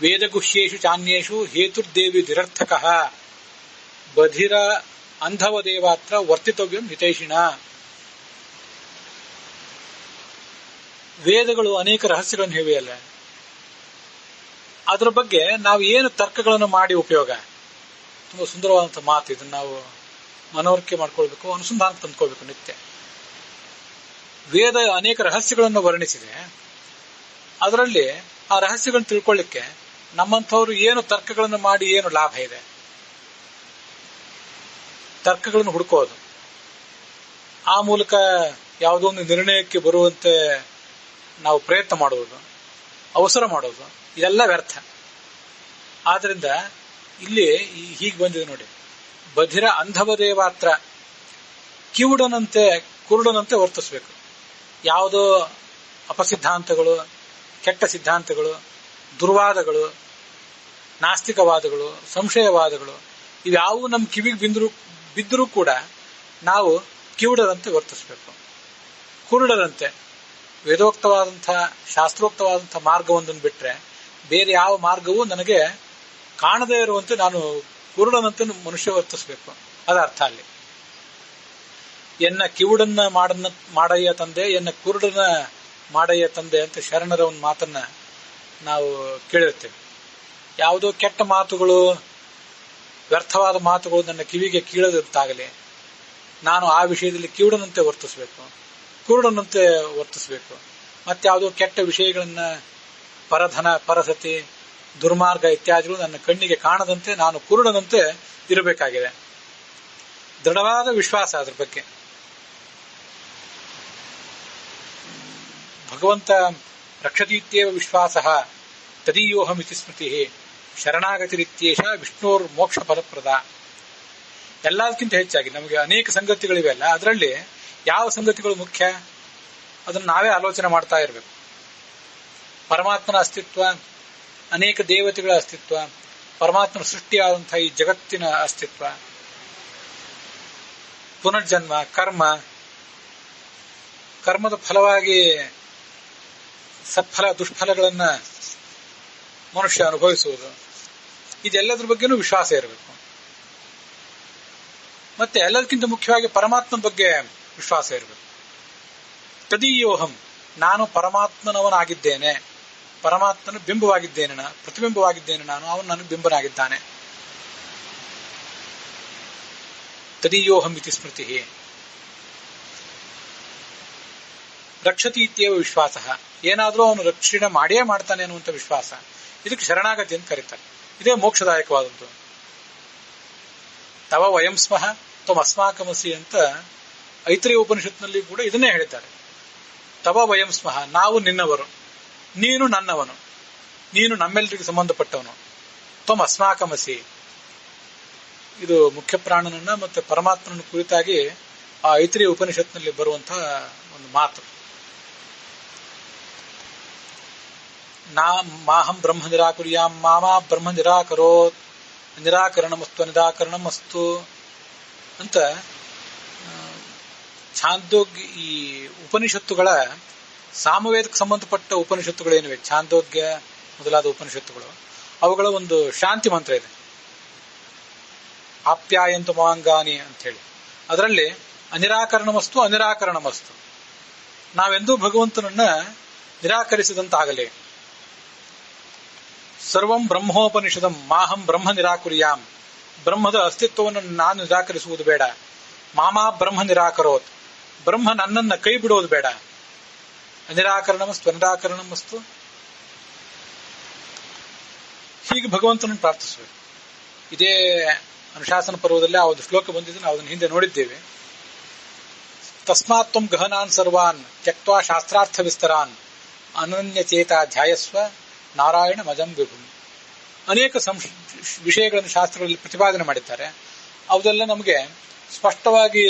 ವೇದಗುಹ್ಯೇಷು ಚಾನ್ಯೇಷು ಹೇತುರ್ದೇವಿ ನಿರರ್ಥಕ ಬಧಿರ ಅಂಧವದೇವಾತ್ರ ವರ್ತಿತವ್ಯಂ ಹಿತೈಷಿಣ. ವೇದಗಳು ಅನೇಕ ರಹಸ್ಯಗಳನ್ನು ಹೇಳಿವೆಯಲ್ಲ, ಅದರ ಬಗ್ಗೆ ನಾವು ಏನು ತರ್ಕಗಳನ್ನು ಮಾಡಿ ಉಪಯೋಗ? ತುಂಬಾ ಸುಂದರವಾದಂತಹ ಮಾತು. ಇದನ್ನು ನಾವು ಮನವರಿಕೆ ಮಾಡ್ಕೊಳ್ಬೇಕು, ಅನುಸಂಧಾನ ತಂದ್ಕೊಳ್ಬೇಕು ನಿತ್ಯ. ವೇದ ಅನೇಕ ರಹಸ್ಯಗಳನ್ನು ವರ್ಣಿಸಿದೆ, ಅದರಲ್ಲಿ ಆ ರಹಸ್ಯಗಳನ್ನು ತಿಳ್ಕೊಳ್ಳಿಕ್ಕೆ ನಮ್ಮಂಥವ್ರು ಏನು ತರ್ಕಗಳನ್ನು ಮಾಡಿ ಏನು ಲಾಭ ಇದೆ? ತರ್ಕಗಳನ್ನು ಹುಡುಕೋದು, ಆ ಮೂಲಕ ಯಾವುದೋ ಒಂದು ನಿರ್ಣಯಕ್ಕೆ ಬರುವಂತೆ ನಾವು ಪ್ರಯತ್ನ ಮಾಡುವುದು, ಅವಸರ ಮಾಡೋದು, ಇದೆಲ್ಲ ವ್ಯರ್ಥ. ಆದ್ರಿಂದ ಇಲ್ಲಿ ಹೀಗೆ ಬಂದಿದೆ ನೋಡಿ, ಬಧಿರ ಅಂಧವದೇವಾತ್ರ, ಕಿವುಡನಂತೆ ಕುರುಡನಂತೆ ವರ್ತಿಸಬೇಕು. ಯಾವುದೋ ಅಪಸಿದ್ಧಾಂತಗಳು, ಕೆಟ್ಟ ಸಿದ್ಧಾಂತಗಳು, ದುರ್ವಾದಗಳು, ನಾಸ್ತಿಕವಾದಗಳು, ಸಂಶಯವಾದಗಳು ಇವ್ಯಾವು ನಮ್ಮ ಕಿವಿಗೆ ಬಿದ್ದರೂ ಕೂಡ ನಾವು ಕಿವುಡರಂತೆ ವರ್ತಿಸಬೇಕು. ಕುರುಡರಂತೆ ವೇದೋಕ್ತವಾದಂತಹ ಶಾಸ್ತ್ರೋಕ್ತವಾದಂತಹ ಮಾರ್ಗವೊಂದನ್ನು ಬಿಟ್ರೆ ಬೇರೆ ಯಾವ ಮಾರ್ಗವೂ ನನಗೆ ಕಾಣದೇ ಇರುವಂತೆ ನಾನು ಕುರುಡನಂತೆ ಮನುಷ್ಯ ವರ್ತಿಸಬೇಕು. ಅದ ಅರ್ಥ ಅಲ್ಲಿ. ಎನ್ನ ಕಿವುಡನ್ನ ಮಾಡಯ್ಯ ತಂದೆ, ಎನ್ನ ಕುರುಡನ ಮಾಡಯ್ಯ ತಂದೆ ಅಂತ ಶರಣರ ಒಂದು ಮಾತನ್ನ ನಾವು ಕೇಳಿರ್ತೇವೆ. ಯಾವುದೋ ಕೆಟ್ಟ ಮಾತುಗಳು, ವ್ಯರ್ಥವಾದ ಮಾತುಗಳು ನನ್ನ ಕಿವಿಗೆ ಕೀಳದಿರ್ತಾಗಲಿ ನಾನು ಆ ವಿಷಯದಲ್ಲಿ ಕಿವುಡನಂತೆ ವರ್ತಿಸಬೇಕು, ಕುರುಡನಂತೆ ವರ್ತಿಸಬೇಕು. ಮತ್ತಾವುದೋ ಕೆಟ್ಟ ವಿಷಯಗಳನ್ನ, ಪರಧನ, ಪರಸತಿ, ದುರ್ಮಾರ್ಗ ಇತ್ಯಾದಿಗಳು ನನ್ನ ಕಣ್ಣಿಗೆ ಕಾಣದಂತೆ ನಾನು ಕುರುಡನಂತೆ ಇರಬೇಕಾಗಿದೆ. ದೃಢವಾದ ವಿಶ್ವಾಸ ಅದ್ರ ಬಗ್ಗೆ. ಭಗವಂತ ರಕ್ಷತೀತ್ಯೇವ ವಿಶ್ವಾಸ ತದೀಯೋಹಮಿತಿ ಸ್ಮೃತಿ ಶರಣಾಗತಿರಿತ್ಯೇಷ ವಿಷ್ಣೋರ್ ಮೋಕ್ಷ ಫಲಪ್ರದ. ಎಲ್ಲದಕ್ಕಿಂತ ಹೆಚ್ಚಾಗಿ ನಮಗೆ ಅನೇಕ ಸಂಗತಿಗಳಿವೆಲ್ಲ, ಅದರಲ್ಲಿ ಯಾವ ಸಂಗತಿಗಳು ಮುಖ್ಯ ಅದನ್ನು ನಾವೇ ಆಲೋಚನೆ ಮಾಡ್ತಾ ಇರಬೇಕು. ಪರಮಾತ್ಮನ ಅಸ್ತಿತ್ವ, ಅನೇಕ ದೇವತೆಗಳ ಅಸ್ತಿತ್ವ, ಪರಮಾತ್ಮನ ಸೃಷ್ಟಿಯಾದಂತಹ ಈ ಜಗತ್ತಿನ ಅಸ್ತಿತ್ವ, ಪುನರ್ಜನ್ಮ, ಕರ್ಮದ ಫಲವಾಗಿ ಸತ್ಫಲ ದುಷ್ಫಲಗಳನ್ನ ಮನುಷ್ಯ ಅನುಭವಿಸುವುದು, ಇದೆಲ್ಲದ್ರ ಬಗ್ಗೆನೂ ವಿಶ್ವಾಸ ಇರಬೇಕು. ಮತ್ತೆ ಎಲ್ಲದಕ್ಕಿಂತ ಮುಖ್ಯವಾಗಿ ಪರಮಾತ್ಮನ ಬಗ್ಗೆ ವಿಶ್ವಾಸ ಇರಬೇಕು. ತದೀಯೋಹಂ, ನಾನು ಪರಮಾತ್ಮನವನಾಗಿದ್ದೇನೆ, ಪರಮಾತ್ಮನ ಬಿಂಬವಾಗಿದ್ದೇನೆ, ಪ್ರತಿಬಿಂಬವಾಗಿದ್ದೇನೆ ನಾನು, ಅವನು ನನಗೆ ಬಿಂಬನಾಗಿದ್ದಾನೆ. ತದೀಯೋಹಂ ಇತಿ ಸ್ಮೃತಿ. ರಕ್ಷತಿ ಇತ್ಯೇವ ವಿಶ್ವಾಸ, ಏನಾದರೂ ಅವನು ರಕ್ಷಣೆ ಮಾಡೇ ಮಾಡ್ತಾನೆ ಅನ್ನುವಂಥ ವಿಶ್ವಾಸ. ಇದಕ್ಕೆ ಶರಣಾಗತಿ ಅಂತ ಕರೀತಾರೆ. ಇದೇ ಮೋಕ್ಷದಾಯಕವಾದದ್ದು. ತವ ವಯಂ ಸ್ಮಃ ತ್ವಂ ಅಸ್ಮಾಕಮಸಿ ಅಂತ ಐತರೇಯ ಉಪನಿಷತ್ನಲ್ಲಿ ಕೂಡ ಇದನ್ನೇ ಹೇಳಿದ್ದಾರೆ. ತವ ವಯಂ ಸ್ಮಃ, ನಾವು ನಿನ್ನವರು, ನೀನು ನನ್ನವನು, ನೀನು ನಮ್ಮೆಲ್ಲರಿಗೆ ಸಂಬಂಧಪಟ್ಟವನು. ತ್ವಂ ಅಸ್ಮಾಕಮಸಿ, ಇದು ಮುಖ್ಯ ಪ್ರಾಣನನ್ನ ಮತ್ತು ಪರಮಾತ್ಮನ ಕುರಿತಾಗಿ ಆ ಐತರೇಯ ಉಪನಿಷತ್ನಲ್ಲಿ ಬರುವಂತಹ ಒಂದು ಮಾತು. ಮಾಹಂ ಬ್ರಹ್ಮ ನಿರಾಕುರ್ಯಾಂ ಮಾಮಾ ಬ್ರಹ್ಮ ನಿರಾಕರೋತ್ ನಿರಾಕರಣಮಸ್ತು ನಿರಾಕರಣಮಸ್ತು ಅಂತ ಛಾಂದೋಗ್ಯ, ಈ ಉಪನಿಷತ್ತುಗಳ ಸಾಮವೇದಕ್ಕೆ ಸಂಬಂಧಪಟ್ಟ ಉಪನಿಷತ್ತುಗಳೇನಿವೆ, ಛಾಂದೋಗ್ಯ ಮೊದಲಾದ ಉಪನಿಷತ್ತುಗಳು, ಅವುಗಳ ಒಂದು ಶಾಂತಿ ಮಂತ್ರ ಇದೆ, ಆಪ್ಯಾಯಂತು ಮಾಂಗಾನಿ ಅಂತ ಹೇಳಿ. ಅದರಲ್ಲಿ ಅನಿರಾಕರಣಮಸ್ತು ಅನಿರಾಕರಣಮಸ್ತು, ನಾವೆಂದೂ ಭಗವಂತನನ್ನ ನಿರಾಕರಿಸಿದಂತಾಗಲಿ. ಸರ್ವಂ ಬ್ರಹ್ಮೋಪನಿಷದಂ ಮಾಹಂ ಬ್ರಹ್ಮ ನಿರಾಕುರ್ಯಾಂ, ಬ್ರಹ್ಮದ ಅಸ್ತಿತ್ವವನ್ನು ನಾನು ನಿರಾಕರಿಸುವುದು ಬೇಡ. ಮಾಮಾ ಬ್ರಹ್ಮ ನಿರಾಕರೋತ್, ಬ್ರಹ್ಮ ನನ್ನನ್ನ ಕೈ ಬಿಡೋದು ಬೇಡ. ಅನಿರಾಕರಣಮಸ್ತು ಅನಿರಾಕರಣಮಸ್ತು, ಹೀಗೆ ಭಗವಂತನನ್ನು ಪ್ರಾರ್ಥಿಸಬೇಕು. ಇದೇ ಅನುಶಾಸನ ಪರ್ವದಲ್ಲಿ ಆ ಒಂದು ಶ್ಲೋಕ ಬಂದಿದ್ದು, ನಾವು ಅದನ್ನು ಹಿಂದೆ ನೋಡಿದ್ದೇವೆ. ತಸ್ಮಾತ್ ತ್ವಂ ಗಹನಾನ್ ಸರ್ವಾನ್ ತ್ಯಕ್ತ್ವಾ ಶಾಸ್ತ್ರಾರ್ಥ ವಿಸ್ತರಾನ್ ಅನನ್ಯಚೇತ ಧ್ಯಾಯಸ್ವ ನಾರಾಯಣ ಮಜಂ ವಿಭುಂ. ಅನೇಕ ವಿಷಯಗಳನ್ನು ಶಾಸ್ತ್ರಗಳಲ್ಲಿ ಪ್ರತಿಪಾದನೆ ಮಾಡಿದ್ದಾರೆ. ಅವೆಲ್ಲ ನಮಗೆ ಸ್ಪಷ್ಟವಾಗಿ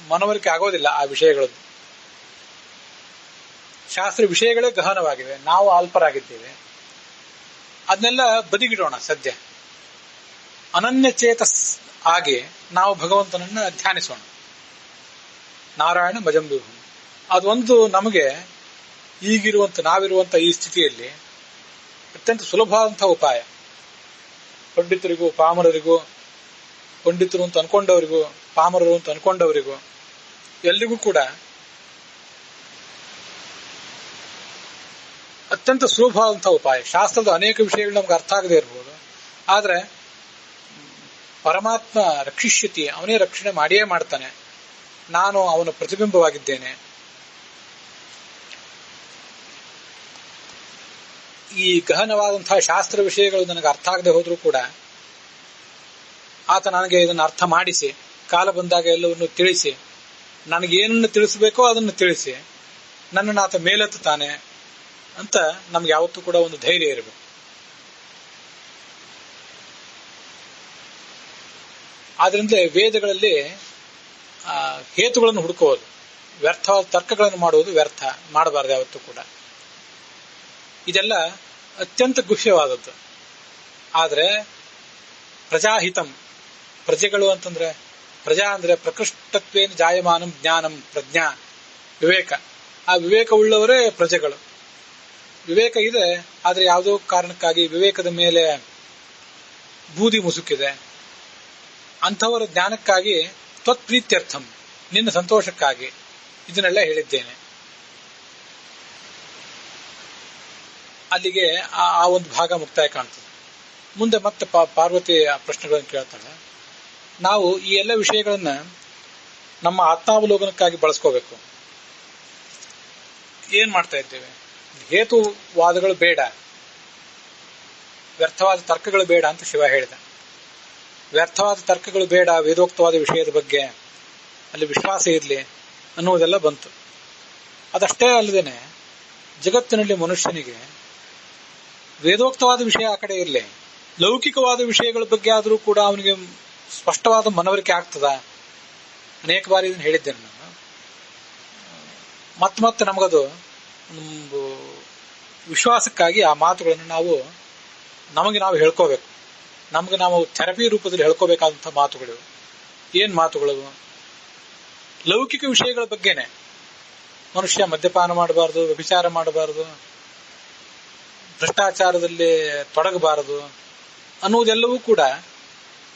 ಮನವರಿಕೆ ಆಗೋದಿಲ್ಲ. ಆ ವಿಷಯಗಳದ್ದು ಶಾಸ್ತ್ರ ವಿಷಯಗಳೇ ಗಹನವಾಗಿವೆ, ನಾವು ಅಲ್ಪರಾಗಿದ್ದೇವೆ. ಅದನ್ನೆಲ್ಲ ಬದಿಗಿಡೋಣ. ಸದ್ಯ ಅನನ್ಯ ಚೇತಸ್ ಆಗಿ ನಾವು ಭಗವಂತನನ್ನ ಧ್ಯಾನಿಸೋಣ. ನಾರಾಯಣ ಮಜಂ ವಿಭುಂ, ಅದೊಂದು ನಮಗೆ ಈಗಿರುವಂತ ನಾವಿರುವಂತ ಈ ಸ್ಥಿತಿಯಲ್ಲಿ ಅತ್ಯಂತ ಸುಲಭವಾದಂತಹ ಉಪಾಯ. ಪಂಡಿತರಿಗೂ ಪಾಮರರಿಗೂ, ಪಂಡಿತರು ಅಂತ ಅನ್ಕೊಂಡವರಿಗೂ ಪಾಮರರು ಅಂತ ಅನ್ಕೊಂಡವರಿಗೂ ಎಲ್ರಿಗೂ ಕೂಡ ಅತ್ಯಂತ ಸುಲಭವಾದಂತಹ ಉಪಾಯ. ಶಾಸ್ತ್ರದ ಅನೇಕ ವಿಷಯಗಳು ನಮ್ಗೆ ಅರ್ಥ ಆಗದೆ ಇರಬಹುದು, ಆದ್ರೆ ಪರಮಾತ್ಮ ರಕ್ಷಿಷ್ಯತಿ, ಅವನೇ ರಕ್ಷಣೆ ಮಾಡಿಯೇ ಮಾಡ್ತಾನೆ. ನಾನು ಅವನ ಪ್ರತಿಬಿಂಬವಾಗಿದ್ದೇನೆ. ಈ ಗಹನವಾದಂತಹ ಶಾಸ್ತ್ರ ವಿಷಯಗಳು ನನಗೆ ಅರ್ಥ ಆಗದೆ ಹೋದ್ರೂ ಕೂಡ ಆತ ನನಗೆ ಇದನ್ನು ಅರ್ಥ ಮಾಡಿಸಿ, ಕಾಲ ಬಂದಾಗ ಎಲ್ಲವನ್ನು ತಿಳಿಸಿ, ನನಗೇನನ್ನು ತಿಳಿಸಬೇಕೋ ಅದನ್ನು ತಿಳಿಸಿ ನನ್ನನ್ನು ಆತ ಮೇಲೆತ್ತುತ್ತಾನೆ ಅಂತ ನಮ್ಗೆ ಯಾವತ್ತೂ ಕೂಡ ಒಂದು ಧೈರ್ಯ ಇರಬೇಕು. ಆದ್ರಿಂದ ವೇದಗಳಲ್ಲಿ ಹೇತುಗಳನ್ನು ಹುಡುಕುವುದು, ವ್ಯರ್ಥವಾದ ತರ್ಕಗಳನ್ನು ಮಾಡುವುದು ವ್ಯರ್ಥ, ಮಾಡಬಾರದು ಯಾವತ್ತೂ ಕೂಡ. ಇದೆಲ್ಲ ಅತ್ಯಂತ ಗುಹ್ಯವಾದದ್ದು. ಆದರೆ ಪ್ರಜಾಹಿತಂ, ಪ್ರಜೆಗಳು ಅಂತಂದ್ರೆ, ಪ್ರಜಾ ಅಂದ್ರೆ ಪ್ರಕೃಷ್ಟತ್ವೇನ ಜಾಯಮಾನಂ ಜ್ಞಾನಂ ಪ್ರಜ್ಞಾ ವಿವೇಕ. ಆ ವಿವೇಕವುಳ್ಳವರೇ ಪ್ರಜೆಗಳು. ವಿವೇಕ ಇದೆ, ಆದರೆ ಯಾವುದೋ ಕಾರಣಕ್ಕಾಗಿ ವಿವೇಕದ ಮೇಲೆ ಬೂದಿ ಮುಸುಕಿದೆ. ಅಂಥವರ ಜ್ಞಾನಕ್ಕಾಗಿ ತ್ವತ್ಪ್ರೀತ್ಯರ್ಥಂ, ನಿನ್ನ ಸಂತೋಷಕ್ಕಾಗಿ ಇದನ್ನೆಲ್ಲ ಹೇಳಿದ್ದೇನೆ. ಅಲ್ಲಿಗೆ ಆ ಒಂದು ಭಾಗ ಮುಕ್ತಾಯ ಕಾಣ್ತದೆ. ಮುಂದೆ ಮತ್ತೆ ಪಾರ್ವತಿ ಆ ಪ್ರಶ್ನೆಗಳನ್ನು ಕೇಳ್ತಾಳೆ. ನಾವು ಈ ಎಲ್ಲ ವಿಷಯಗಳನ್ನ ನಮ್ಮ ಆತ್ಮಾವಲೋಕನಕ್ಕಾಗಿ ಬಳಸ್ಕೋಬೇಕು. ಏನ್ ಮಾಡ್ತಾ ಇದ್ದೇವೆ? ಹೇತುವಾದಗಳು ಬೇಡ, ವ್ಯರ್ಥವಾದ ತರ್ಕಗಳು ಬೇಡ ಅಂತ ಶಿವ ಹೇಳಿದ. ವ್ಯರ್ಥವಾದ ತರ್ಕಗಳು ಬೇಡ, ವೇದೋಕ್ತವಾದ ವಿಷಯದ ಬಗ್ಗೆ ಅಲ್ಲಿ ವಿಶ್ವಾಸ ಇರಲಿ ಅನ್ನುವುದೆಲ್ಲ ಬಂತು. ಅದಷ್ಟೇ ಅಲ್ಲದೇನೆ ಜಗತ್ತಿನಲ್ಲಿ ಮನುಷ್ಯನಿಗೆ ವೇದೋಕ್ತವಾದ ವಿಷಯ ಆ ಕಡೆ ಇರಲಿ, ಲೌಕಿಕವಾದ ವಿಷಯಗಳ ಬಗ್ಗೆ ಆದರೂ ಕೂಡ ಅವನಿಗೆ ಸ್ಪಷ್ಟವಾದ ಮನವರಿಕೆ ಆಗ್ತದ. ಅನೇಕ ಬಾರಿ ಇದನ್ನು ಹೇಳಿದ್ದೇನೆ ನಾನು. ಮತ್ತೆ ನಮಗದು ಒಂದು ವಿಶ್ವಾಸಕ್ಕಾಗಿ ಆ ಮಾತುಗಳನ್ನು ನಮಗೆ ನಾವು ಹೇಳ್ಕೋಬೇಕು. ನಮಗೆ ನಾವು ಥೆರಪಿ ರೂಪದಲ್ಲಿ ಹೇಳ್ಕೋಬೇಕಾದಂತಹ ಮಾತುಗಳು. ಏನ್ ಮಾತುಗಳು? ಲೌಕಿಕ ವಿಷಯಗಳ ಬಗ್ಗೆನೆ. ಮನುಷ್ಯ ಮದ್ಯಪಾನ ಮಾಡಬಾರದು, ವ್ಯಭಿಚಾರ ಮಾಡಬಾರದು, ಭ್ರಷ್ಟಾಚಾರದಲ್ಲಿ ತೊಡಗಬಾರದು ಅನ್ನುವುದೆಲ್ಲವೂ ಕೂಡ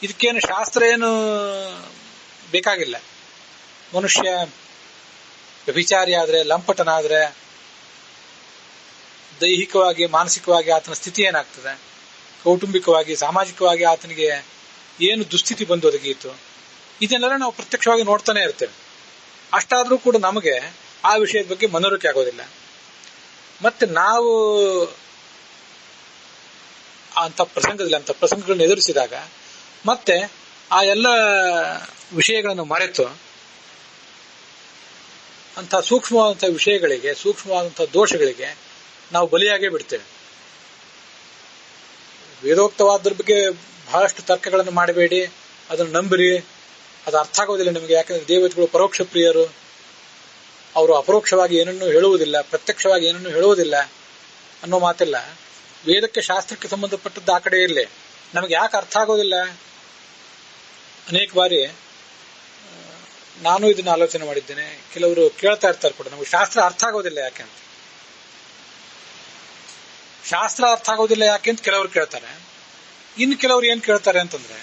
ಇದಕ್ಕೇನು ಶಾಸ್ತ್ರ ಏನು ಬೇಕಾಗಿಲ್ಲ. ಮನುಷ್ಯ ವ್ಯಭಿಚಾರಿ ಆದ್ರೆ, ಲಂಪಟನಾದ್ರೆ ದೈಹಿಕವಾಗಿ ಮಾನಸಿಕವಾಗಿ ಆತನ ಸ್ಥಿತಿ ಏನಾಗ್ತದೆ, ಕೌಟುಂಬಿಕವಾಗಿ ಸಾಮಾಜಿಕವಾಗಿ ಆತನಿಗೆ ಏನು ದುಸ್ಥಿತಿ ಬಂದು ಒದಗಿಯಿತು, ಇದನ್ನೆಲ್ಲ ನಾವು ಪ್ರತ್ಯಕ್ಷವಾಗಿ ನೋಡ್ತಾನೆ ಇರ್ತೇವೆ. ಅಷ್ಟಾದ್ರೂ ಕೂಡ ನಮಗೆ ಆ ವಿಷಯದ ಬಗ್ಗೆ ಮನವರಿಕೆ ಆಗೋದಿಲ್ಲ. ಮತ್ತೆ ನಾವು ಅಂತ ಪ್ರಸಂಗಗಳನ್ನ ಎದುರಿಸಿದಾಗ ಮತ್ತೆ ಆ ಎಲ್ಲ ವಿಷಯಗಳನ್ನು ಮರೆತು ಅಂತಹ ಸೂಕ್ಷ್ಮವಾದಂತಹ ವಿಷಯಗಳಿಗೆ, ಸೂಕ್ಷ್ಮವಾದಂತಹ ದೋಷಗಳಿಗೆ ನಾವು ಬಲಿಯಾಗೇ ಬಿಡ್ತೇವೆ. ವೇದೋಕ್ತವಾದ್ರ ಬಗ್ಗೆ ಬಹಳಷ್ಟು ತರ್ಕಗಳನ್ನು ಮಾಡಬೇಡಿ, ಅದನ್ನು ನಂಬಿರಿ, ಅದು ಅರ್ಥ ಆಗೋದಿಲ್ಲ ನಿಮಗೆ. ಯಾಕಂದ್ರೆ ದೇವತೆಗಳು ಪರೋಕ್ಷ ಪ್ರಿಯರು, ಅವರು ಅಪರೋಕ್ಷವಾಗಿ ಏನನ್ನೂ ಹೇಳುವುದಿಲ್ಲ, ಪ್ರತ್ಯಕ್ಷವಾಗಿ ಏನನ್ನೂ ಹೇಳುವುದಿಲ್ಲ ಅನ್ನೋ ಮಾತಿಲ್ಲ. ವೇದಕ್ಕೆ, ಶಾಸ್ತ್ರಕ್ಕೆ ಸಂಬಂಧಪಟ್ಟದ್ದು ಆ ಕಡೆ ಇರಲಿ, ನಮಗೆ ಯಾಕೆ ಅರ್ಥ ಆಗೋದಿಲ್ಲ? ಅನೇಕ ಬಾರಿ ನಾನು ಇದನ್ನ ಆಲೋಚನೆ ಮಾಡಿದ್ದೇನೆ. ಕೆಲವರು ಕೇಳ್ತಾ ಇರ್ತಾರೆ ಕೂಡ, ನಮಗೆ ಶಾಸ್ತ್ರ ಅರ್ಥ ಆಗೋದಿಲ್ಲ ಯಾಕೆ ಅಂತ. ಶಾಸ್ತ್ರ ಅರ್ಥ ಆಗೋದಿಲ್ಲ ಯಾಕೆ ಅಂತ ಕೆಲವರು ಕೇಳ್ತಾರೆ. ಇನ್ನು ಕೆಲವರು ಏನ್ ಕೇಳ್ತಾರೆ ಅಂತಂದ್ರೆ,